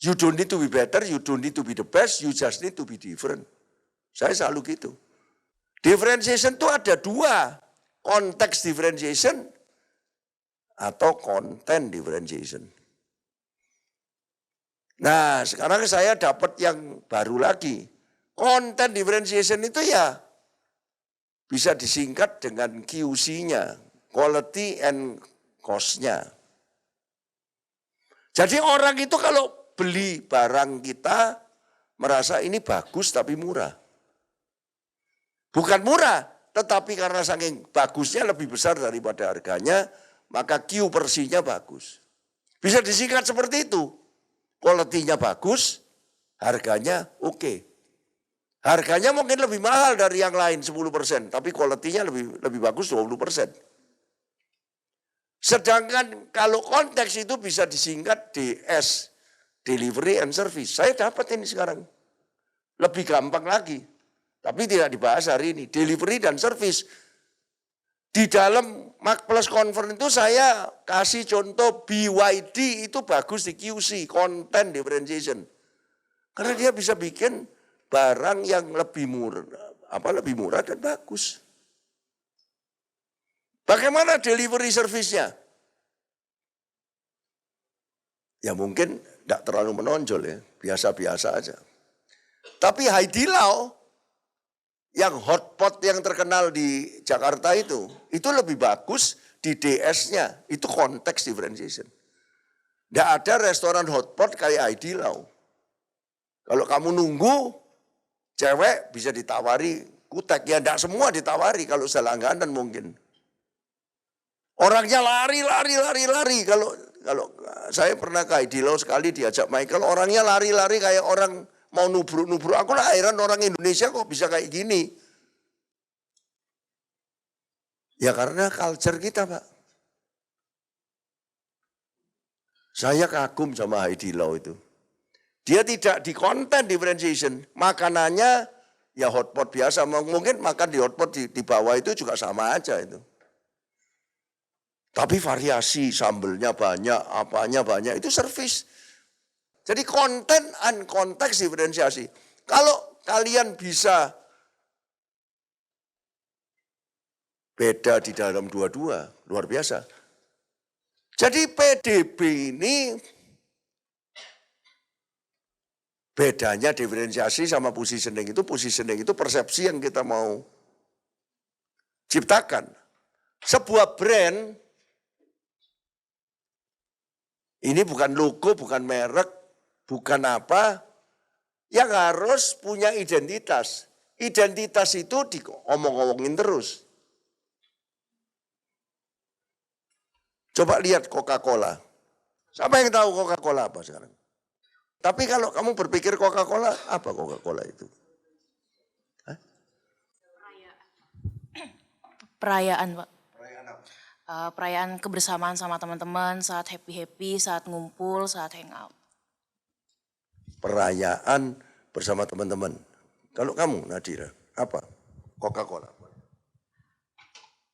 Speaker 1: you don't need to be better, you don't need to be the best, you just need to be different. Saya selalu gitu. Differentiation itu ada dua, konteks differentiation atau content differentiation. Nah, sekarang saya dapat yang baru lagi. Content differentiation itu ya bisa disingkat dengan QC-nya, quality and cost-nya. Jadi orang itu kalau beli barang kita merasa ini bagus tapi murah. Bukan murah, tetapi karena saking bagusnya lebih besar daripada harganya, maka Q per C-nya bagus. Bisa disingkat seperti itu. Quality-nya bagus, harganya oke. Harganya mungkin lebih mahal dari yang lain 10%, tapi quality-nya lebih bagus 20%. Sedangkan kalau konteks itu bisa disingkat DS, delivery and service. Saya dapat ini sekarang. Lebih gampang lagi. Tapi tidak dibahas hari ini. Delivery dan service. Di dalam Mac Plus Conference itu saya kasih contoh BYD itu bagus di QC, content differentiation. Karena dia bisa bikin barang yang lebih murah dan bagus. Bagaimana delivery service-nya? Ya mungkin tidak terlalu menonjol ya, biasa-biasa aja. Tapi Haidilau, yang hotpot yang terkenal di Jakarta itu lebih bagus di DS-nya, itu konteks differentiation. Tidak ada restoran hotpot kayak Haidilau. Kalau kamu nunggu, cewek bisa ditawari kutek, ya tidak semua ditawari kalau sudah langganan mungkin. Orangnya lari. Kalau saya pernah ke Haidilau sekali diajak Michael, orangnya lari kayak orang mau nubruk. Aku lah heran orang Indonesia kok bisa kayak gini. Ya karena culture kita, Pak. Saya kagum sama Haidilau itu. Dia tidak di content differentiation. Makanannya ya hotpot biasa. Mungkin makan di hotpot di bawah itu juga sama aja itu. Tapi variasi, sambelnya banyak, apanya banyak, itu service. Jadi konten and konteks diferensiasi. Kalau kalian bisa beda di dalam dua-dua, luar biasa. Jadi PDB ini bedanya diferensiasi sama positioning itu persepsi yang kita mau ciptakan. Sebuah brand, ini bukan logo, bukan merek, bukan apa, yang harus punya identitas. Identitas itu diomong-omongin terus. Coba lihat Coca-Cola. Siapa yang tahu Coca-Cola apa sekarang? Tapi kalau kamu berpikir Coca-Cola, apa Coca-Cola itu? Hah?
Speaker 2: Perayaan, Pak.
Speaker 1: Perayaan apa?
Speaker 2: Perayaan kebersamaan sama teman-teman, saat happy-happy, saat ngumpul, saat hangout.
Speaker 1: Perayaan bersama teman-teman. Kalau kamu, Nadira, apa? Coca-Cola.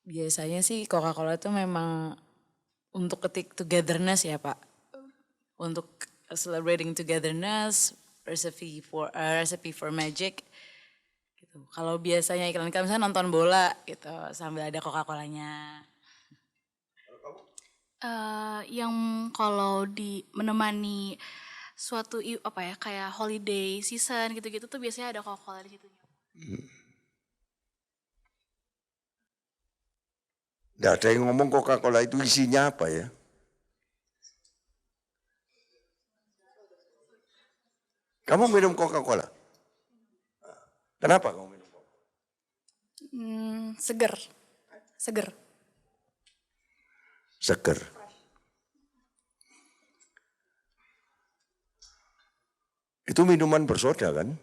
Speaker 3: Biasanya sih Coca-Cola itu memang untuk togetherness ya Pak. Untuk celebrating togetherness, recipe for magic. Gitu. Kalau biasanya iklan-iklan misalnya nonton bola gitu sambil ada Coca-Colanya.
Speaker 4: Yang kalau menemani suatu kayak holiday season gitu-gitu tuh biasanya ada Coca-Cola di situ.
Speaker 1: Nggak ada yang ngomong Coca-Cola itu isinya apa ya? Kamu minum Coca-Cola? Kenapa kamu minum Coca-Cola?
Speaker 4: Seger.
Speaker 1: Seger. Itu minuman bersoda kan?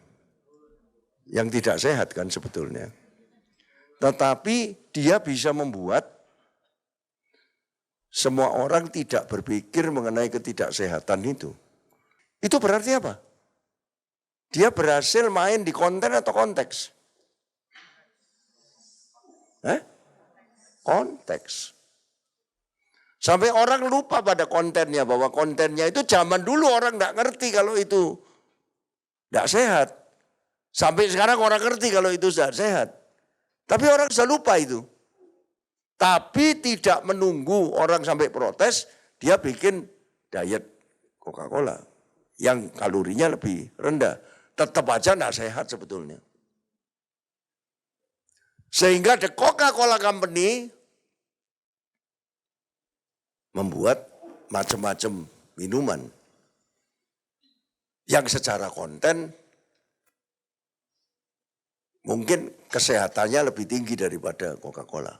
Speaker 1: Yang tidak sehat kan sebetulnya. Tetapi dia bisa membuat semua orang tidak berpikir mengenai ketidaksehatan itu. Itu berarti apa? Dia berhasil main di konten atau konteks? Konteks. Sampai orang lupa pada kontennya, bahwa kontennya itu zaman dulu orang tidak ngerti kalau itu tidak sehat. Sampai sekarang orang ngerti kalau itu tidak sehat. Tapi orang sudah lupa itu. Tapi tidak menunggu orang sampai protes, dia bikin diet Coca-Cola yang kalorinya lebih rendah. Tetap aja tidak sehat sebetulnya. Sehingga The Coca-Cola Company membuat macam-macam minuman yang secara konten mungkin kesehatannya lebih tinggi daripada Coca-Cola.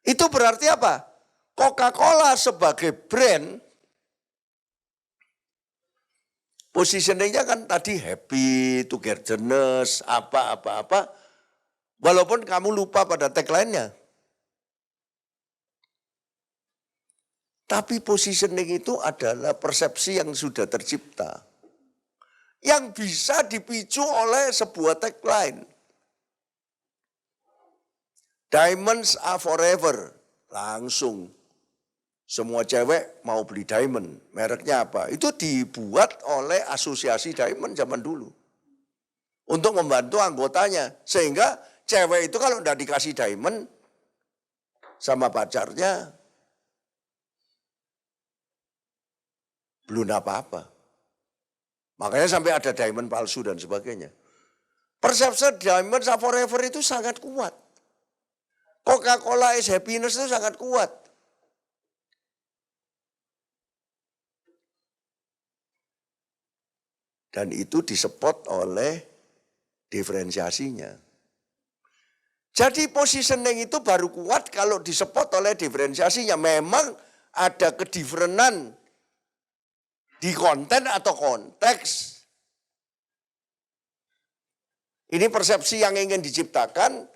Speaker 1: Itu berarti apa? Coca-Cola sebagai brand, positioningnya kan tadi happy, togetherness, apa-apa. Walaupun kamu lupa pada tagline-nya. Tapi positioning itu adalah persepsi yang sudah tercipta. Yang bisa dipicu oleh sebuah tagline. Diamonds are forever. Langsung. Semua cewek mau beli diamond. Mereknya apa? Itu dibuat oleh asosiasi diamond zaman dulu. Untuk membantu anggotanya. Sehingga cewek itu kalau udah dikasih diamond sama pacarnya, belum apa-apa. Makanya sampai ada diamond palsu dan sebagainya. Persepsi diamonds are forever itu sangat kuat. Coca-Cola is happiness itu sangat kuat. Dan itu disupport oleh diferensiasinya. Jadi positioning itu baru kuat kalau disupport oleh diferensiasinya. Memang ada kediferenan di konten atau konteks. Ini persepsi yang ingin diciptakan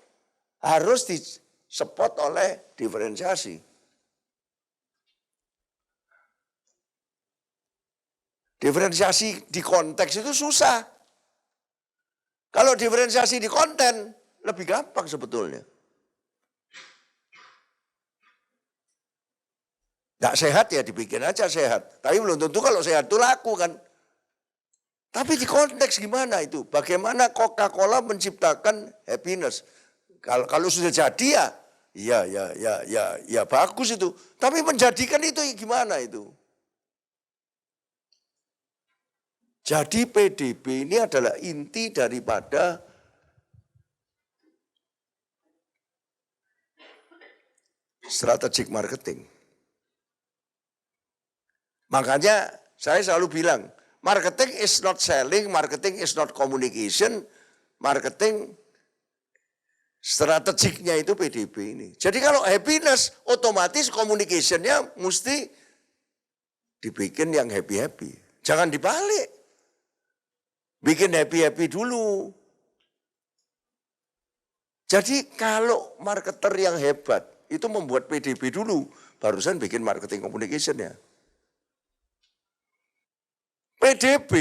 Speaker 1: harus disupport oleh diferensiasi. Diferensiasi di konteks itu susah. Kalau diferensiasi di konten lebih gampang sebetulnya. Nggak sehat ya dibikin aja sehat. Tapi belum tentu kalau sehat itu laku kan. Tapi di konteks gimana itu? Bagaimana Coca-Cola menciptakan happiness? Kalau sudah jadi ya bagus itu. Tapi menjadikan itu gimana itu? Jadi PDB ini adalah inti daripada strategic marketing. Makanya saya selalu bilang, marketing is not selling, marketing is not communication, marketing strategiknya itu PDB ini. Jadi kalau happiness, otomatis communicationnya mesti dibikin yang happy-happy. Jangan dibalik. Bikin happy-happy dulu. Jadi kalau marketer yang hebat, itu membuat PDB dulu, barusan bikin marketing communication-nya. PDB,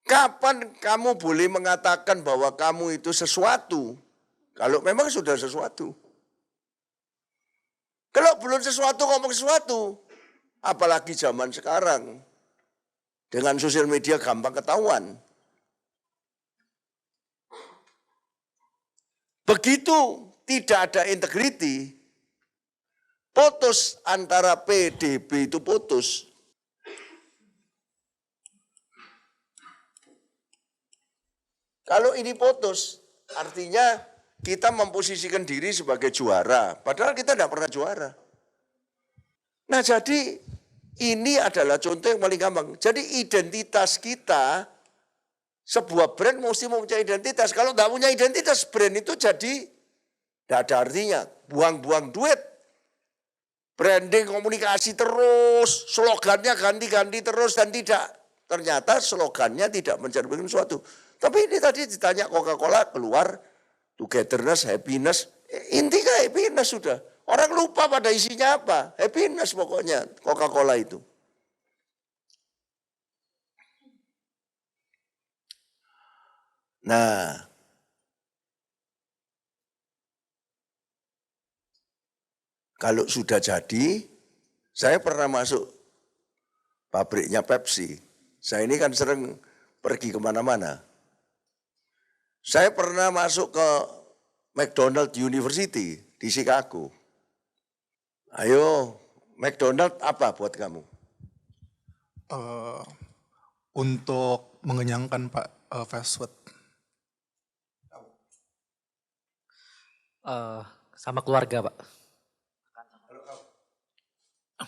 Speaker 1: kapan kamu boleh mengatakan bahwa kamu itu sesuatu? Kalau memang sudah sesuatu. Kalau belum sesuatu ngomong sesuatu, apalagi zaman sekarang. Dengan sosial media gampang ketahuan. Begitu tidak ada integriti, putus antara PDB itu putus. Kalau ini putus, artinya kita memposisikan diri sebagai juara, padahal kita tidak pernah juara. Nah jadi ini adalah contoh yang paling gampang. Jadi identitas kita, sebuah brand mesti mempunyai identitas. Kalau tidak punya identitas, brand itu jadi tidak ada artinya. Buang-buang duit. Branding, komunikasi terus, slogannya ganti-ganti terus dan tidak. Ternyata slogannya tidak mencerminkan sesuatu. Tapi ini tadi ditanya Coca-Cola keluar, togetherness, happiness. Intinya happiness sudah. Orang lupa pada isinya apa. Happiness pokoknya Coca-Cola itu. Nah, kalau sudah jadi, saya pernah masuk pabriknya Pepsi. Saya ini kan sering pergi kemana-mana. Saya pernah masuk ke McDonald University di Chicago. Ayo, McDonald apa buat kamu?
Speaker 5: Untuk mengenyangkan Pak, fast food.
Speaker 6: Sama keluarga, Pak.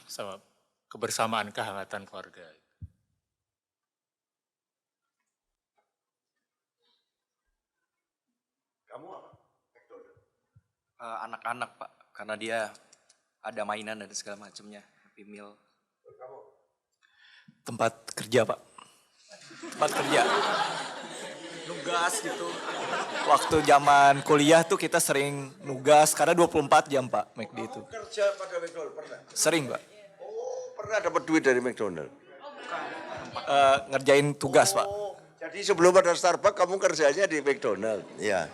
Speaker 7: Sama kebersamaan, kehangatan keluarga.
Speaker 1: Kamu apa?
Speaker 8: Anak-anak Pak, karena dia ada mainan dan segala macamnya, Happy Meal. Tempat kerja Pak, tempat kerja. Nugas gitu. Waktu zaman kuliah tuh kita sering nugas, karena 24 jam Pak, McD itu.
Speaker 1: Kerja pada McDonald pernah?
Speaker 8: Sering Pak.
Speaker 1: Oh, pernah dapat duit dari McDonald?
Speaker 8: Ngerjain tugas Pak.
Speaker 1: Oh, jadi sebelum ada Starbucks kamu kerjanya di McDonald, ya.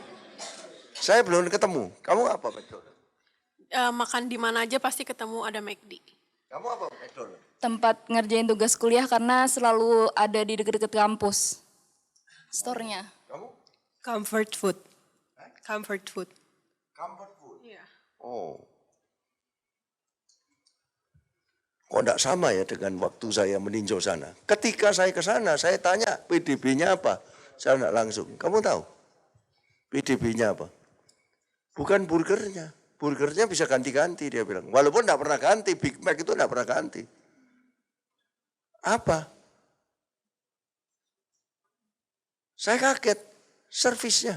Speaker 1: Saya belum ketemu. Kamu apa McDonald?
Speaker 9: Makan di mana aja pasti ketemu ada McD.
Speaker 1: Kamu apa McDonald?
Speaker 10: Tempat ngerjain tugas kuliah karena selalu ada di deket-deket kampus. Store-nya.
Speaker 1: Kamu?
Speaker 9: Comfort food. Comfort food.
Speaker 1: Comfort food?
Speaker 9: Iya.
Speaker 1: Oh. Kok enggak sama ya dengan waktu saya meninjau sana? Ketika saya ke sana, saya tanya PDB-nya apa? Saya enggak langsung. Kamu tahu? PDB-nya apa? Bukan burgernya. Burgernya bisa ganti-ganti dia bilang. Walaupun enggak pernah ganti, Big Mac itu enggak pernah ganti. Apa? Saya kaget, servisnya.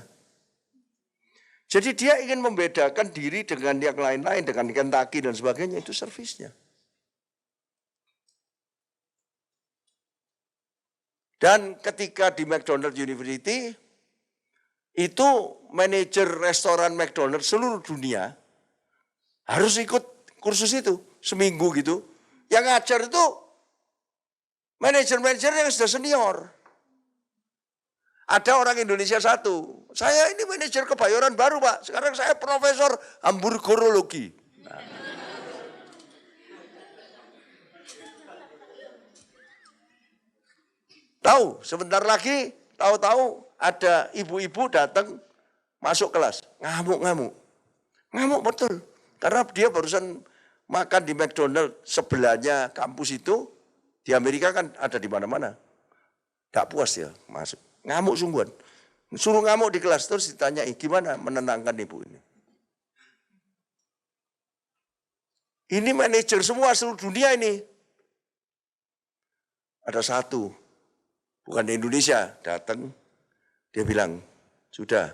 Speaker 1: Jadi dia ingin membedakan diri dengan yang lain-lain, dengan Kentucky dan sebagainya, itu servisnya. Dan ketika di McDonald University, itu manajer restoran McDonald seluruh dunia harus ikut kursus itu, seminggu gitu. Yang ngajar itu manajer-manajer yang sudah senior. Ada orang Indonesia satu, saya ini manajer Kebayoran Baru Pak, sekarang saya profesor hamburgerologi. Nah. Tahu, sebentar lagi tahu-tahu ada ibu-ibu datang masuk kelas, ngamuk-ngamuk. Ngamuk betul, karena dia barusan makan di McDonald sebelahnya kampus itu, di Amerika kan ada di mana-mana. Gak puas dia masuk, ngamuk sungguhan. Suruh ngamuk di kelas, terus ditanyai gimana menenangkan ibu ini. Ini manajer semua seluruh dunia ini. Ada satu, bukan di Indonesia, datang, dia bilang, sudah,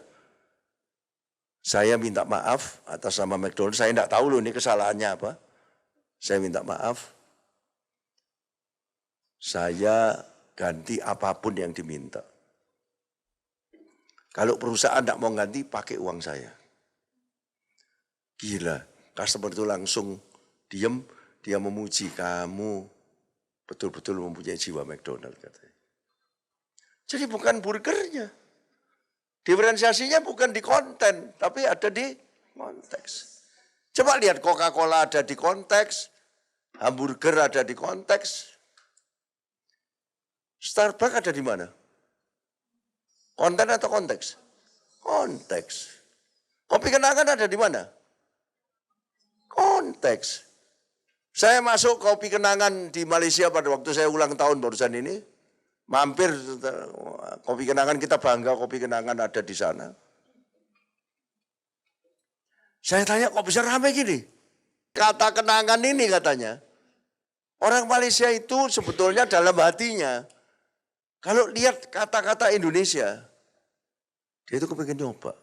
Speaker 1: saya minta maaf atas nama McDonald, saya tidak tahu loh ini kesalahannya apa. Saya minta maaf, saya ganti apapun yang diminta. Kalau perusahaan tidak mau ganti, pakai uang saya. Gila, customer itu langsung diem, dia memuji kamu betul-betul mempunyai jiwa McDonald katanya. Jadi bukan burgernya. Diferensiasinya bukan di konten, tapi ada di konteks. Coba lihat Coca-Cola ada di konteks, hamburger ada di konteks. Starbucks ada di mana? Konten atau konteks? Konteks. Kopi kenangan ada di mana? Konteks. Saya masuk kopi kenangan di Malaysia pada waktu saya ulang tahun barusan ini. Mampir kopi kenangan, kita bangga kopi kenangan ada di sana. Saya tanya kok bisa ramai gini? Kata kenangan ini katanya. Orang Malaysia itu sebetulnya dalam hatinya. Kalau lihat kata-kata Indonesia, dia itu kepengen nyoba.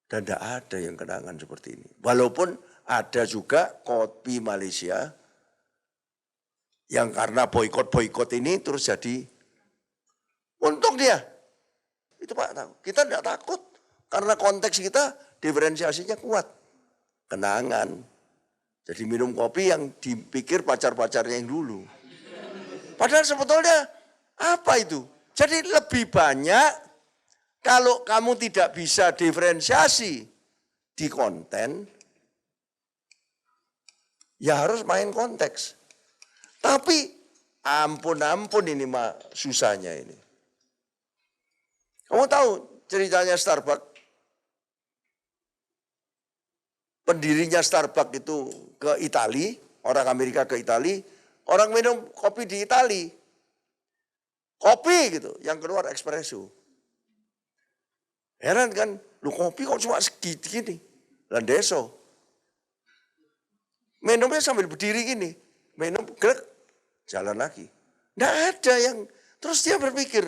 Speaker 1: Dan tidak ada yang kenangan seperti ini. Walaupun ada juga kopi Malaysia yang karena boikot ini terus jadi untung dia. Itu Pak tahu. Kita tidak takut karena konteks kita diferensiasinya kuat. Kenangan. Jadi minum kopi yang dipikir pacar-pacarnya yang dulu. Padahal sebetulnya apa itu? Jadi lebih banyak kalau kamu tidak bisa diferensiasi di konten, ya harus main konteks. Tapi ampun ini mah susahnya ini. Kamu tahu ceritanya Starbucks? Pendirinya Starbucks itu ke Itali, orang Amerika ke Itali, orang minum kopi di Itali. Kopi gitu, yang keluar espresso. Heran kan, lu kopi kok cuma segini gini, landeso. Minumnya sambil berdiri gini, minum gerak, jalan lagi. Nggak ada yang, terus dia berpikir,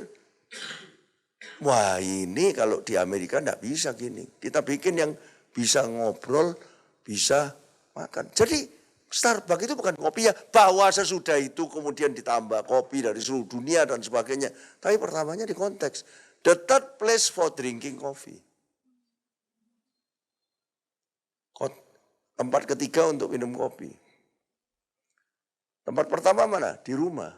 Speaker 1: wah ini kalau di Amerika nggak bisa gini. Kita bikin yang bisa ngobrol, bisa makan. Jadi Starbucks itu bukan kopi ya, bahwa sesudah itu kemudian ditambah kopi dari seluruh dunia dan sebagainya. Tapi pertamanya di konteks, the third place for drinking coffee. Tempat ketiga untuk minum kopi. Tempat pertama mana? Di rumah.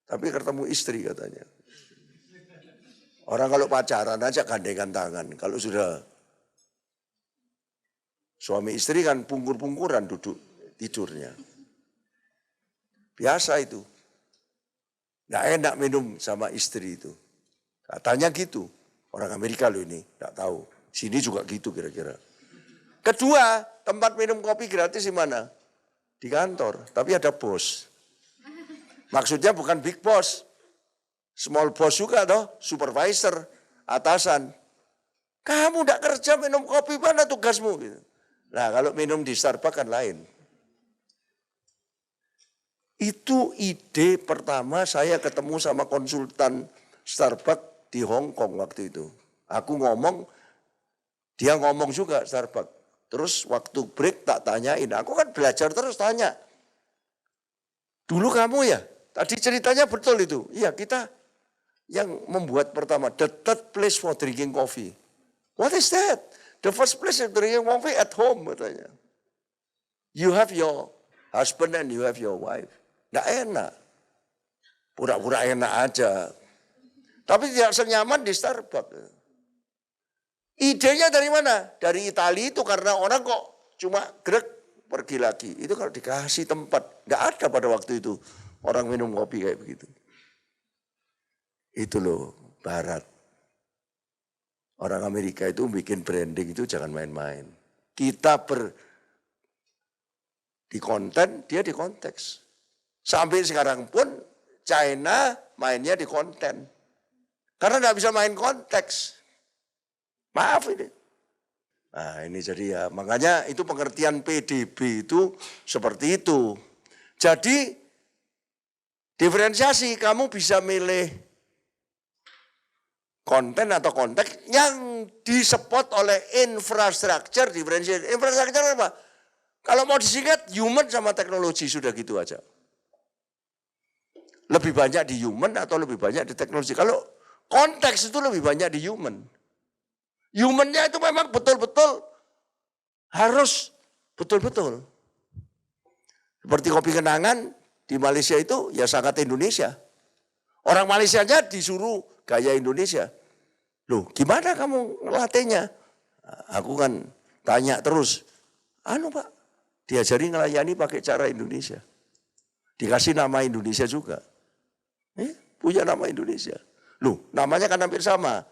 Speaker 1: Tapi ketemu istri katanya. Orang kalau pacaran aja gandengan tangan. Kalau sudah suami istri kan pungkur-pungkuran duduk tidurnya. Biasa itu. Nggak enak minum sama istri itu. Katanya gitu. Orang Amerika loh ini, nggak tahu. Sini juga gitu kira-kira. Kedua, tempat minum kopi gratis di mana? Di kantor, tapi ada bos. Maksudnya bukan big boss. Small boss juga toh, supervisor, atasan. Kamu nggak kerja minum kopi, mana tugasmu? Gitu. Nah kalau minum di Starbucks kan lain. Itu ide pertama saya ketemu sama konsultan Starbucks di Hong Kong waktu itu. Aku ngomong, dia ngomong juga Starbucks. Terus waktu break tak tanyain, aku kan belajar terus tanya. Dulu kamu ya, tadi ceritanya betul itu. Iya kita yang membuat pertama, the third place for drinking coffee. What is that? The first place for drinking coffee at home katanya. You have your husband and you have your wife. Nggak enak. Pura-pura enak aja. Tapi tidak senyaman di Starbucks. Idenya dari mana? Dari Italia itu karena orang kok cuma gerak pergi lagi. Itu kalau dikasih tempat, nggak ada pada waktu itu orang minum kopi kayak begitu. Itu loh Barat. Orang Amerika itu bikin branding itu jangan main-main. Kita di konten, dia di konteks. Sampai sekarang pun China mainnya di konten. Karena nggak bisa main konteks. Maaf ini. Nah ini jadi ya, makanya itu pengertian PDB itu seperti itu. Jadi diferensiasi, kamu bisa milih konten atau konteks yang disupport oleh infrastruktur diferensiasi. Infrastruktur apa? Kalau mau disingkat, human sama teknologi, sudah gitu aja. Lebih banyak di human atau lebih banyak di teknologi. Kalau konteks itu lebih banyak di human. Humannya itu memang betul-betul harus betul-betul. Seperti kopi kenangan di Malaysia itu ya sangat Indonesia. Orang Malaysianya disuruh gaya Indonesia. Loh gimana kamu ngelatihnya? Aku kan tanya terus. Pak, diajari ngelayani pakai cara Indonesia. Dikasih nama Indonesia juga. Punya nama Indonesia. Loh, namanya kan hampir sama.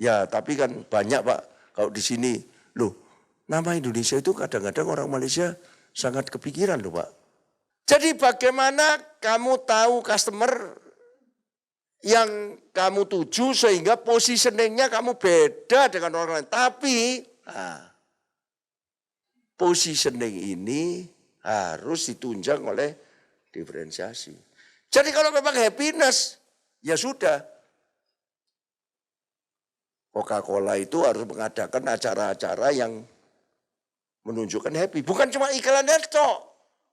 Speaker 1: Ya, tapi kan banyak Pak. Kalau di sini, loh, nama Indonesia itu kadang-kadang orang Malaysia sangat kepikiran loh Pak. Jadi bagaimana kamu tahu customer yang kamu tuju sehingga positioningnya kamu beda dengan orang lain. Tapi, positioning ini harus ditunjang oleh diferensiasi. Jadi kalau memang happiness, ya sudah. Coca-Cola itu harus mengadakan acara-acara yang menunjukkan happy. Bukan cuma iklannya cok.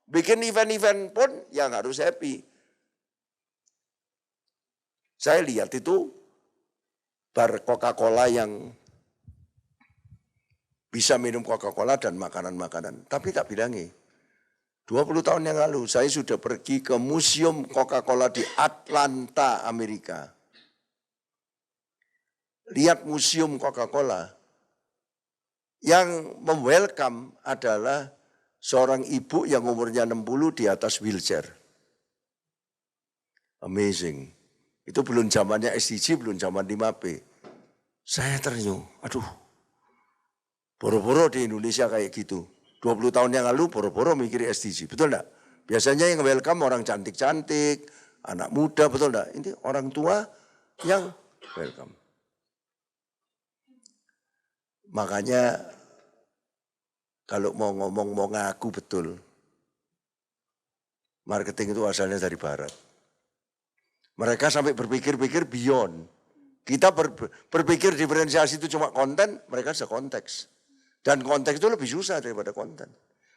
Speaker 1: Bikin event-event pun yang harus happy. Saya lihat itu bar Coca-Cola yang bisa minum Coca-Cola dan makanan-makanan. Tapi tak bilangi. 20 tahun yang lalu saya sudah pergi ke museum Coca-Cola di Atlanta, Amerika. Lihat museum Coca-Cola. Yang welcome adalah seorang ibu yang umurnya 60 di atas wheelchair. Amazing. Itu belum zamannya SDG, belum zaman 5P. Saya ternyuh, aduh. Boro-boro di Indonesia kayak gitu. 20 tahun yang lalu boro-boro mikir SDG, betul enggak? Biasanya yang welcome orang cantik-cantik, anak muda, betul enggak? Ini orang tua yang welcome. Makanya kalau mau ngomong, mau ngaku betul, marketing itu asalnya dari Barat. Mereka sampai berpikir-pikir beyond. Kita berpikir diferensiasi itu cuma konten, mereka sudah konteks. Dan konteks itu lebih susah daripada konten.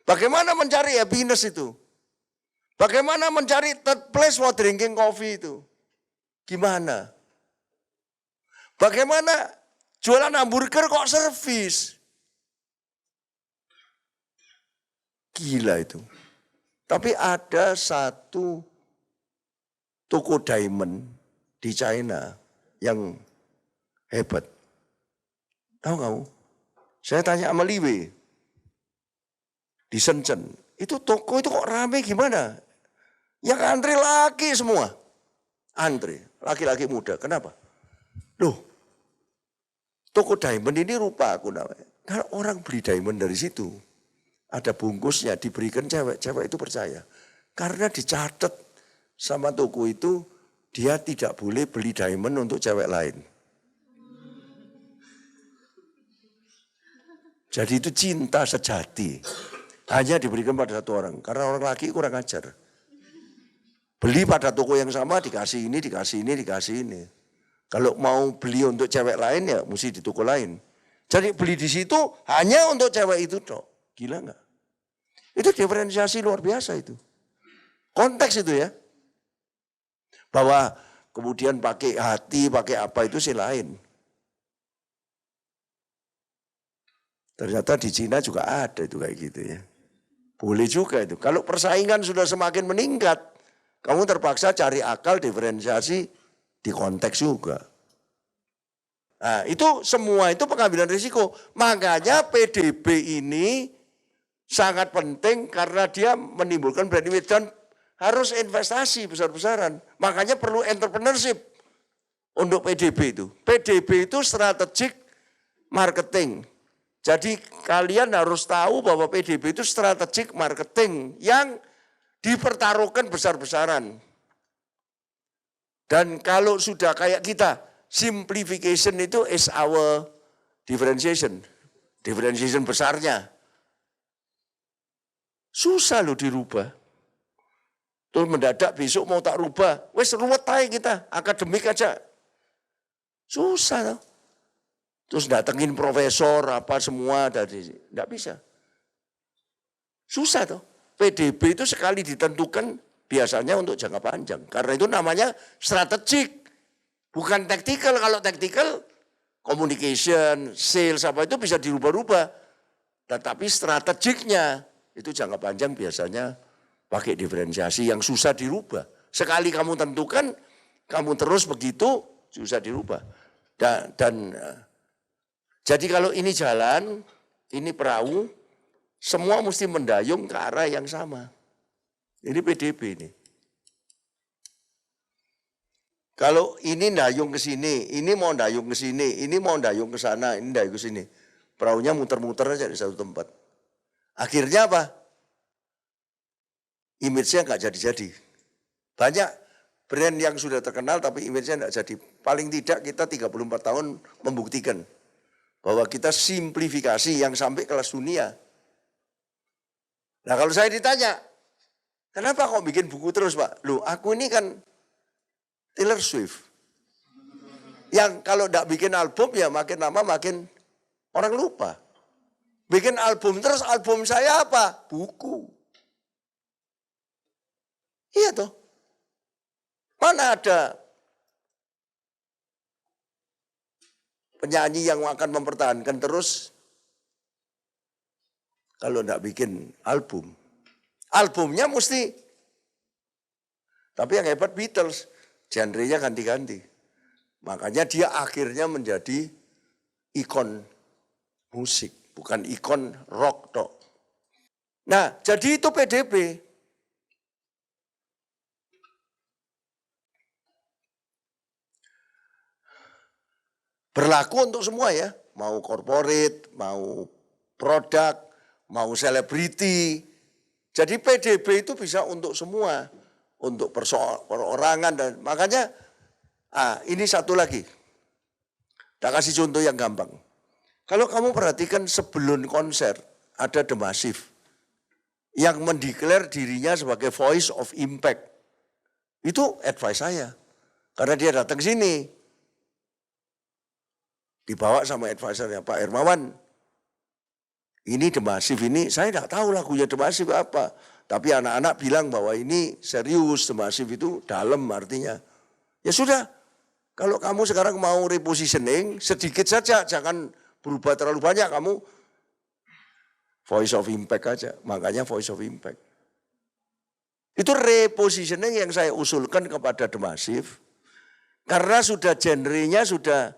Speaker 1: Bagaimana mencari happiness itu? Bagaimana mencari third place while drinking coffee itu? Gimana? Bagaimana jualan hamburger kok servis? Gila itu. Tapi ada satu toko diamond di China yang hebat. Tahu kamu? Saya tanya sama Liwe di Shenzhen, itu toko itu kok rame gimana? Yang antri laki semua. Antri, laki-laki muda. Kenapa? Loh, toko diamond ini rupa aku namanya. Kalau orang beli diamond dari situ, ada bungkusnya diberikan cewek, cewek itu percaya. Karena dicatat sama toko itu, dia tidak boleh beli diamond untuk cewek lain. Jadi itu cinta sejati. Hanya diberikan pada satu orang. Karena orang laki kurang ajar. Beli pada toko yang sama dikasih ini, dikasih ini, dikasih ini. Kalau mau beli untuk cewek lain ya mesti di toko lain. Jadi beli di situ hanya untuk cewek itu tok. Gila enggak? Itu diferensiasi luar biasa itu. Konteks itu ya. Bahwa kemudian pakai hati, pakai apa itu sih lain. Ternyata di Cina juga ada itu kayak gitu ya. Boleh juga itu. Kalau persaingan sudah semakin meningkat, kamu terpaksa cari akal diferensiasi di konteks juga. Nah itu semua itu pengambilan risiko. Makanya PDB ini sangat penting karena dia menimbulkan brand image dan harus investasi besar-besaran. Makanya perlu entrepreneurship untuk PDB itu. PDB itu strategic marketing. Jadi kalian harus tahu bahwa PDB itu strategic marketing yang dipertaruhkan besar-besaran. Dan kalau sudah kayak kita, simplification itu is our differentiation. Differentiation besarnya. Susah loh dirubah. Terus mendadak besok mau tak rubah. Wes ruwet aja kita, akademik aja. Susah loh. Terus datengin profesor apa semua dari enggak bisa. Susah toh. PDB itu sekali ditentukan biasanya untuk jangka panjang. Karena itu namanya strategik. Bukan taktikal. Kalau taktikal communication, sales apa itu bisa dirubah-rubah. Tetapi strategiknya itu jangka panjang biasanya pakai diferensiasi yang susah dirubah. Sekali kamu tentukan, kamu terus begitu susah dirubah. Dan jadi kalau ini jalan, ini perahu, semua mesti mendayung ke arah yang sama. Ini PDB ini. Kalau ini dayung ke sini, ini mau dayung ke sini, ini mau dayung ke sana, ini dayung ke sini. Perahunya muter-muter aja di satu tempat. Akhirnya apa? Image-nya nggak jadi-jadi. Banyak brand yang sudah terkenal tapi image-nya nggak jadi. Paling tidak kita 34 tahun membuktikan bahwa kita simplifikasi yang sampai kelas dunia. Nah kalau saya ditanya, kenapa kok bikin buku terus Pak? Loh aku ini kan Taylor Swift. Yang kalau tidak bikin album ya makin lama makin orang lupa. Bikin album terus, album saya apa? Buku. Iya toh. Mana ada penyanyi yang akan mempertahankan terus kalau tidak bikin album. Albumnya mesti. Tapi yang hebat Beatles, genrenya ganti-ganti. Makanya dia akhirnya menjadi ikon musik, bukan ikon rock tok. Nah, jadi itu PDB. Berlaku untuk semua ya, mau corporate, mau produk, mau selebriti. Jadi PDB itu bisa untuk semua, untuk perorangan dan makanya ini satu lagi. Tak kasih contoh yang gampang. Kalau kamu perhatikan sebelum konser ada The Massive yang mendeklar dirinya sebagai voice of impact. Itu advice saya. Karena dia datang sini. Dibawa sama advisernya Pak Hermawan. Ini The Massive ini, saya tidak tahu lagunya The Massive apa. Tapi anak-anak bilang bahwa ini serius, The Massive itu dalam artinya. Ya sudah, kalau kamu sekarang mau repositioning, sedikit saja, jangan berubah terlalu banyak. Kamu voice of impact aja, makanya voice of impact. Itu repositioning yang saya usulkan kepada The Massive. Karena sudah genrenya sudah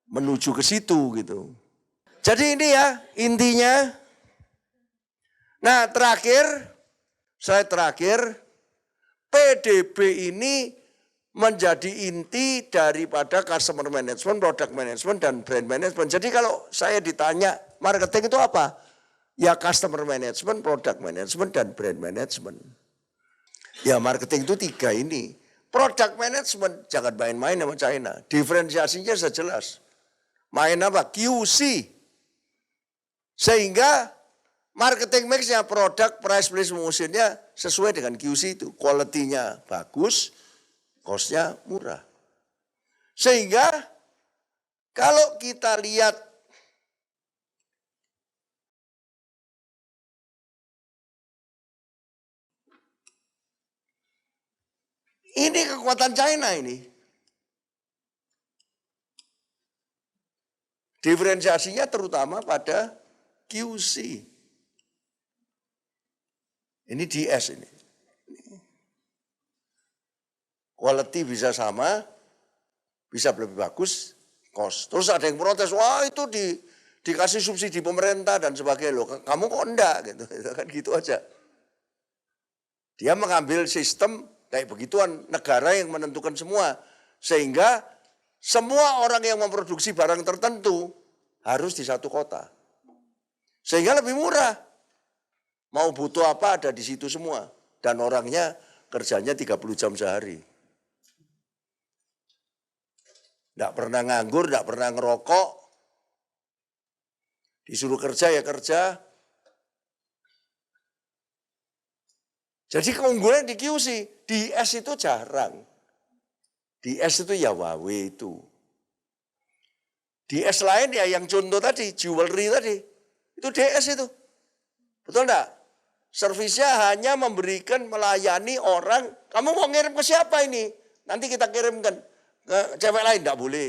Speaker 1: menuju ke situ gitu. Jadi ini ya intinya. Nah saya terakhir, PDB ini menjadi inti daripada customer management, product management, dan brand management. Jadi kalau saya ditanya marketing itu apa? Ya customer management, product management, dan brand management. Ya marketing itu 3 ini. Product management, jangan main-main sama China. Diferensiasinya sudah jelas. Main apa? QC. Sehingga marketing mix-nya produk, price, place, promotion-nya sesuai dengan QC itu. Quality-nya bagus, cost-nya murah. Sehingga kalau kita lihat ini kekuatan China ini. Diferensiasinya terutama pada QC. Ini DS ini. Quality bisa sama, bisa lebih bagus, cost. Terus ada yang protes, wah itu dikasih subsidi pemerintah dan sebagainya. Loh, kamu kok enggak gitu. Kan gitu aja. Dia mengambil sistem kayak begituan, negara yang menentukan semua. Sehingga semua orang yang memproduksi barang tertentu harus di satu kota. Sehingga lebih murah. Mau butuh apa ada di situ semua. Dan orangnya kerjanya 30 jam sehari. Tidak pernah nganggur, tidak pernah ngerokok. Disuruh kerja ya kerja. Jadi keunggulan di QC, di S itu jarang. Di S itu ya Huawei itu. Di S lain ya yang contoh tadi, jewelry tadi. Itu DS itu. Betul enggak? Servisnya hanya memberikan, melayani orang. Kamu mau ngirim ke siapa ini? Nanti kita kirimkan ke cewek lain, enggak boleh.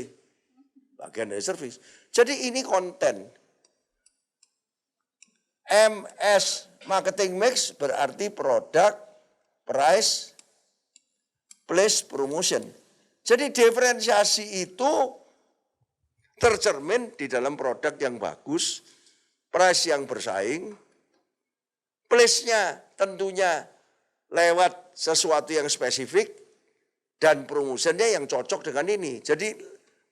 Speaker 1: Bagian dari servis. Jadi ini konten. MS, marketing mix, berarti produk, price, place, promotion. Jadi diferensiasi itu tercermin di dalam produk yang bagus, price yang bersaing, place-nya tentunya lewat sesuatu yang spesifik, dan promotionnya yang cocok dengan ini. Jadi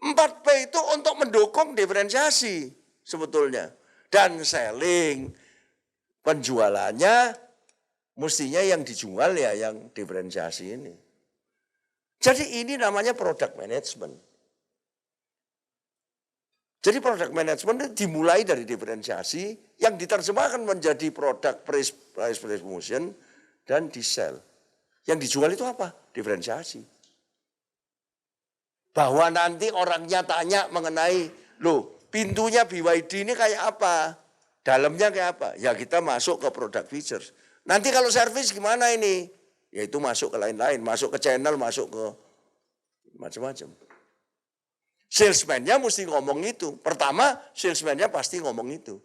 Speaker 1: 4P itu untuk mendukung diferensiasi sebetulnya. Dan selling, penjualannya mestinya yang dijual ya yang diferensiasi ini. Jadi ini namanya product management. Jadi product management dimulai dari diferensiasi yang diterjemahkan menjadi produk price promotion dan di sell. Yang dijual itu apa? Diferensiasi. Bahwa nanti orangnya tanya mengenai, loh pintunya BYD ini kayak apa? Dalamnya kayak apa? Ya kita masuk ke product features. Nanti kalau service gimana ini? Ya itu masuk ke lain-lain, masuk ke channel, masuk ke macam-macam. Salesman-nya mesti ngomong itu. Pertama, salesman-nya pasti ngomong itu.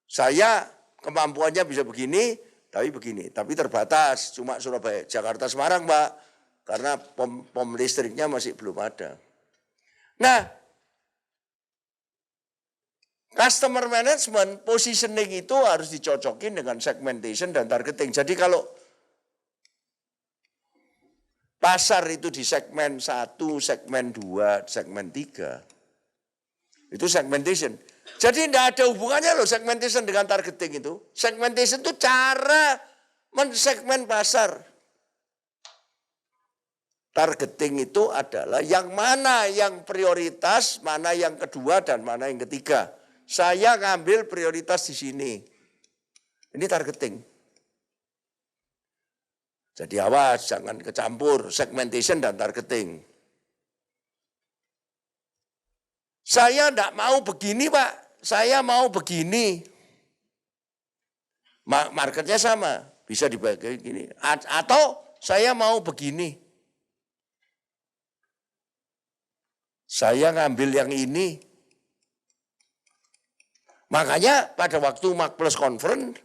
Speaker 1: Saya kemampuannya bisa begini, tapi terbatas. Cuma Surabaya, Jakarta, Semarang, Pak. Karena pom listriknya masih belum ada. Nah, customer management, positioning itu harus dicocokin dengan segmentation dan targeting. Jadi kalau pasar itu di segmen 1, segmen 2, segmen 3, itu segmentation. Jadi tidak ada hubungannya loh segmentation dengan targeting itu. Segmentation itu cara mensegmen pasar. Targeting itu adalah yang mana yang prioritas, mana yang kedua, dan mana yang ketiga. Saya ngambil prioritas di sini. Ini targeting. Jadi awas, jangan kecampur segmentation dan targeting. Saya enggak mau begini, Pak. Saya mau begini. Marketnya sama, bisa dibagi gini. Atau saya mau begini. Saya ngambil yang ini. Makanya pada waktu Mark+ Conference,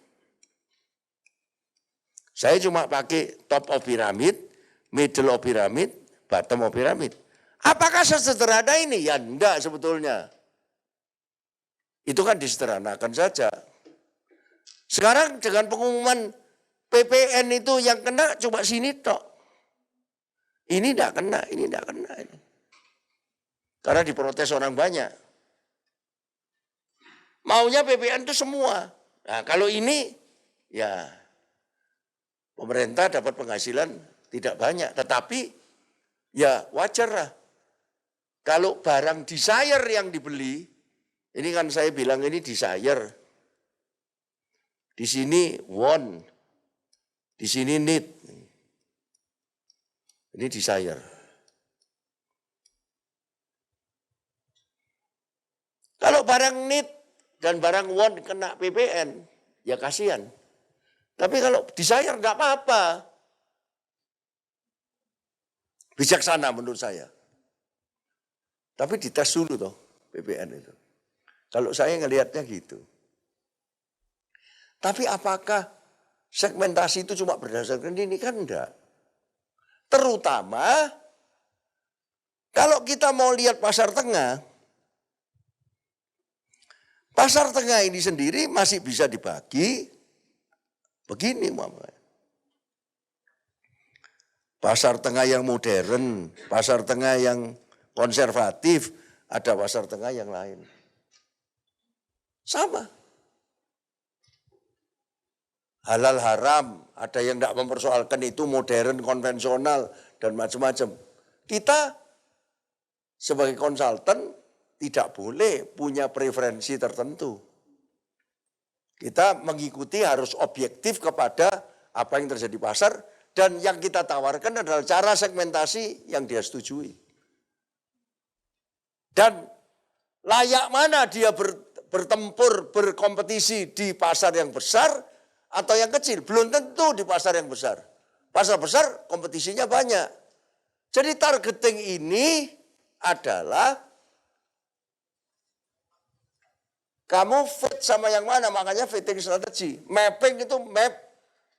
Speaker 1: saya cuma pakai top of pyramid, middle of pyramid, bottom of pyramid. Apakah sesederhana ini? Ya enggak sebetulnya. Itu kan disederhanakan saja. Sekarang dengan pengumuman PPN itu yang kena cuma sini tok. Ini enggak kena, ini enggak kena. Karena diprotes orang banyak. Maunya PPN itu semua. Nah kalau ini ya pemerintah dapat penghasilan tidak banyak. Tetapi ya wajar lah. Kalau barang desire yang dibeli, ini kan saya bilang ini desire. Di sini want, di sini need. Ini desire. Kalau barang need dan barang want kena PPN, ya kasihan. Tapi kalau desire enggak apa-apa. Bijaksana menurut saya. Tapi dites dulu toh PPN itu. Kalau saya ngelihatnya gitu. Tapi apakah segmentasi itu cuma berdasarkan ini? Kan enggak. Terutama kalau kita mau lihat pasar tengah, Pasar tengah ini sendiri masih bisa dibagi begini umpamanya. Pasar tengah yang modern, pasar tengah yang konservatif, ada pasar tengah yang lain. Sama. Halal haram, ada yang tidak mempersoalkan itu modern, konvensional, dan macam-macam. Kita sebagai konsultan tidak boleh punya preferensi tertentu. Kita mengikuti harus objektif kepada apa yang terjadi di pasar, dan yang kita tawarkan adalah cara segmentasi yang dia setujui. Dan layak mana dia bertempur, berkompetisi di pasar yang besar, atau yang kecil, belum tentu di pasar yang besar. Pasar besar kompetisinya banyak. Jadi targeting ini adalah kamu fit sama yang mana, makanya fitting strategi. Mapping itu map,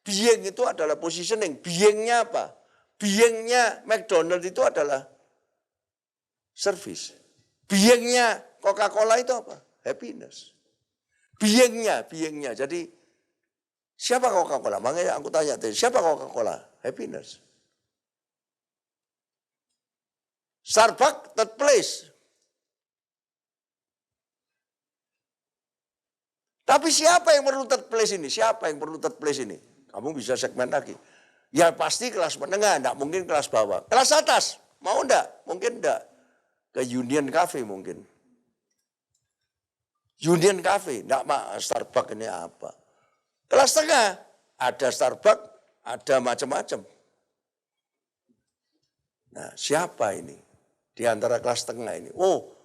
Speaker 1: buying itu adalah positioning. Buyingnya apa? Buyingnya McDonald itu adalah service. Buyingnya Coca-Cola itu apa? Happiness. Buyingnya. Jadi siapa Coca-Cola? Makanya aku tanya tadi, siapa Coca-Cola? Happiness. Starbucks third place. Tapi siapa yang perlu third place ini? Siapa yang perlu third place ini? Kamu bisa segmen lagi. Ya pasti kelas menengah, enggak mungkin kelas bawah. Kelas atas, mau enggak? Mungkin enggak. Ke Union Cafe mungkin. Union Cafe, enggak Starbucks ini apa. Kelas tengah, ada Starbucks, ada macam-macam. Nah, siapa ini? Di antara kelas tengah ini. Oh,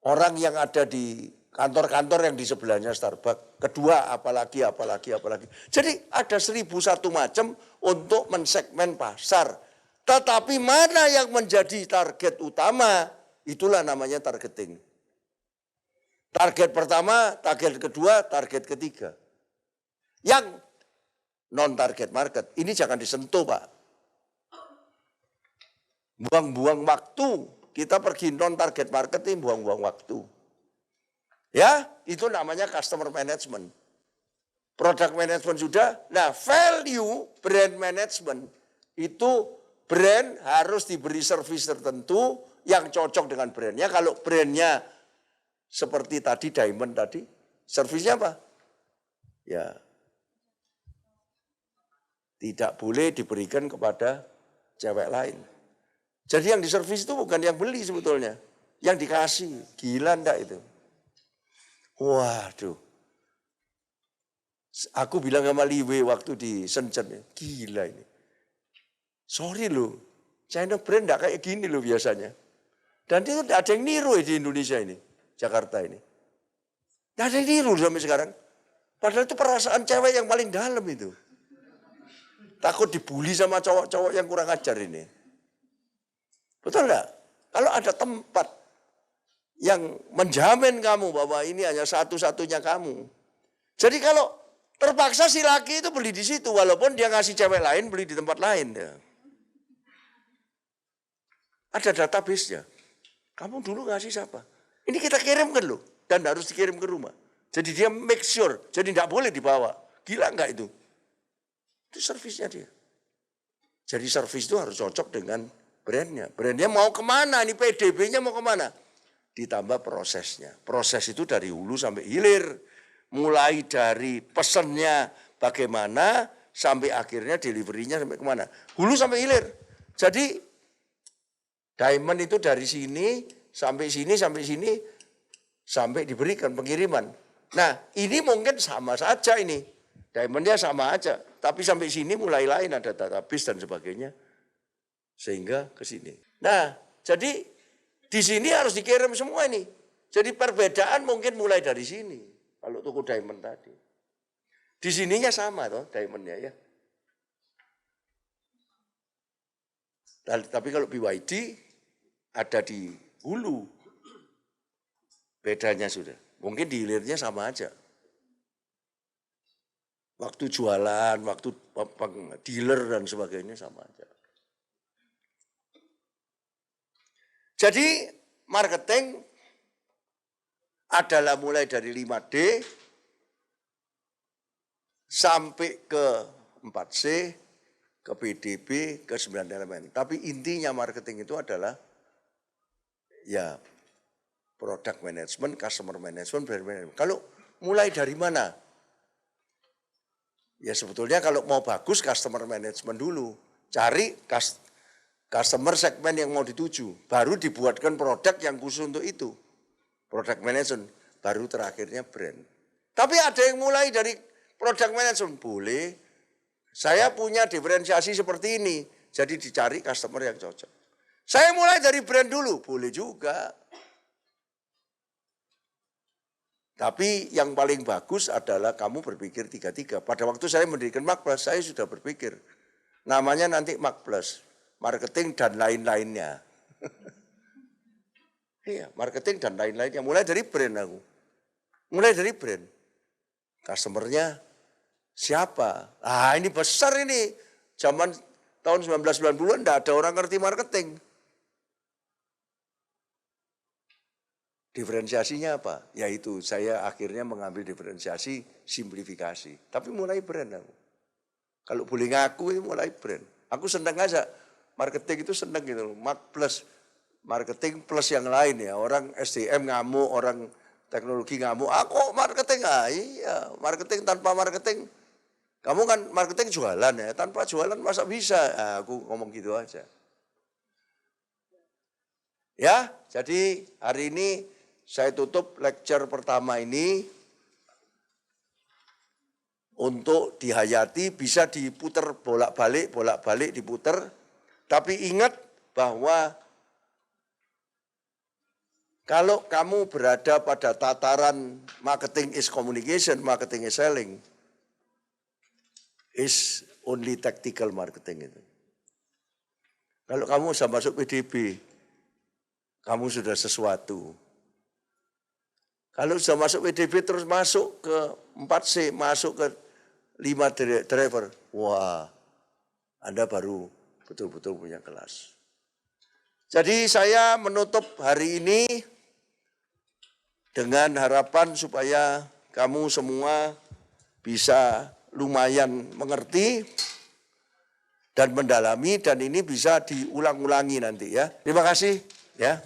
Speaker 1: orang yang ada di kantor-kantor yang di sebelahnya Starbucks. Kedua, apalagi. Jadi ada 1001 macam untuk mensegmen pasar. Tetapi mana yang menjadi target utama, itulah namanya targeting. Target pertama, target kedua, target ketiga. Yang non-target market, ini jangan disentuh Pak. Buang-buang waktu. Kita pergi non-target market ini buang-buang waktu. Ya, itu namanya customer management. Product management sudah. Nah, value brand management. Itu brand harus diberi service tertentu yang cocok dengan brandnya. Kalau brandnya seperti tadi Diamond tadi, servisnya apa? Ya, tidak boleh diberikan kepada cewek lain. Jadi yang diservis itu bukan yang beli sebetulnya, yang dikasih. Gila enggak itu? Waduh. Aku bilang sama Liwe waktu di Shenzhen, gila ini. Sorry loh, China brand enggak kayak gini loh biasanya. Dan itu tidak ada yang niru di Indonesia ini, Jakarta ini. Tidak ada yang niru sampai sekarang. Padahal itu perasaan cewek yang paling dalam itu. Takut dibully sama cowok-cowok yang kurang ajar ini. Betul enggak? Kalau ada tempat yang menjamin kamu bahwa ini hanya satu-satunya kamu. Jadi kalau terpaksa si laki itu beli di situ, walaupun dia ngasih cewek lain beli di tempat lain. Ya. Ada database-nya. Kamu dulu ngasih siapa? Ini kita kirimkan loh, dan harus dikirim ke rumah. Jadi dia make sure, jadi tidak boleh dibawa. Gila enggak itu? Itu servisnya dia. Jadi servis itu harus cocok dengan brandnya. Brandnya mau kemana, ini PDB-nya mau kemana? Ditambah prosesnya. Proses itu dari hulu sampai hilir. Mulai dari pesennya bagaimana, sampai akhirnya delivery-nya sampai kemana. Hulu sampai hilir. Jadi Diamond itu dari sini, sampai sini, sampai diberikan pengiriman. Nah ini mungkin sama saja ini. Diamond-nya sama aja. Tapi sampai sini mulai lain, ada database dan sebagainya. Sehingga ke sini. Nah, jadi di sini harus dikirim semua ini. Jadi perbedaan mungkin mulai dari sini. Kalau toko Diamond tadi. Di sininya sama toh Diamondnya ya. Tapi kalau BYD ada di hulu. Bedanya sudah. Mungkin di hilirnya sama aja. Waktu jualan, waktu dealer dan sebagainya sama aja. Jadi marketing adalah mulai dari 5D sampai ke 4C, ke PDB, ke 9 elemen. Tapi intinya marketing itu adalah ya product management, customer management, brand management. Kalau mulai dari mana? Ya sebetulnya kalau mau bagus customer management dulu. Cari customer segmen yang mau dituju. Baru dibuatkan produk yang khusus untuk itu. Product management. Baru terakhirnya brand. Tapi ada yang mulai dari product management. Boleh. Saya punya diferensiasi seperti ini. Jadi dicari customer yang cocok. Saya mulai dari brand dulu. Boleh juga. Tapi yang paling bagus adalah kamu berpikir 3-3. Pada waktu saya mendirikan Mark Plus, saya sudah berpikir. Namanya nanti Mark Plus, marketing dan lain-lainnya. Iya, marketing dan lain-lainnya. Mulai dari brand aku. Mulai dari brand. Customernya siapa? Ah ini besar ini. Zaman tahun 1990-an enggak ada orang ngerti marketing. Diferensiasinya apa? Yaitu saya akhirnya mengambil diferensiasi simplifikasi. Tapi mulai brand aku. Kalau boleh ngaku itu mulai brand. Aku senang aja. Marketing itu senang gitu. Mark Plus. Marketing plus yang lain ya. Orang SDM ngamuk, orang teknologi ngamuk. Aku marketing, iya. Marketing tanpa marketing. Kamu kan marketing jualan ya. Tanpa jualan masa bisa? Aku ngomong gitu aja. Ya, jadi hari ini saya tutup lecture pertama ini untuk dihayati, bisa diputer bolak-balik diputer. Tapi ingat bahwa kalau kamu berada pada tataran marketing is communication, marketing is selling, is only tactical marketing itu. Kalau kamu sudah masuk PDB, kamu sudah sesuatu. Kalau sudah masuk PDB terus masuk ke 4C, masuk ke 5 driver, wah, Anda baru betul-betul punya kelas. Jadi saya menutup hari ini dengan harapan supaya kamu semua bisa lumayan mengerti dan mendalami dan ini bisa diulang-ulangi nanti ya. Terima kasih ya.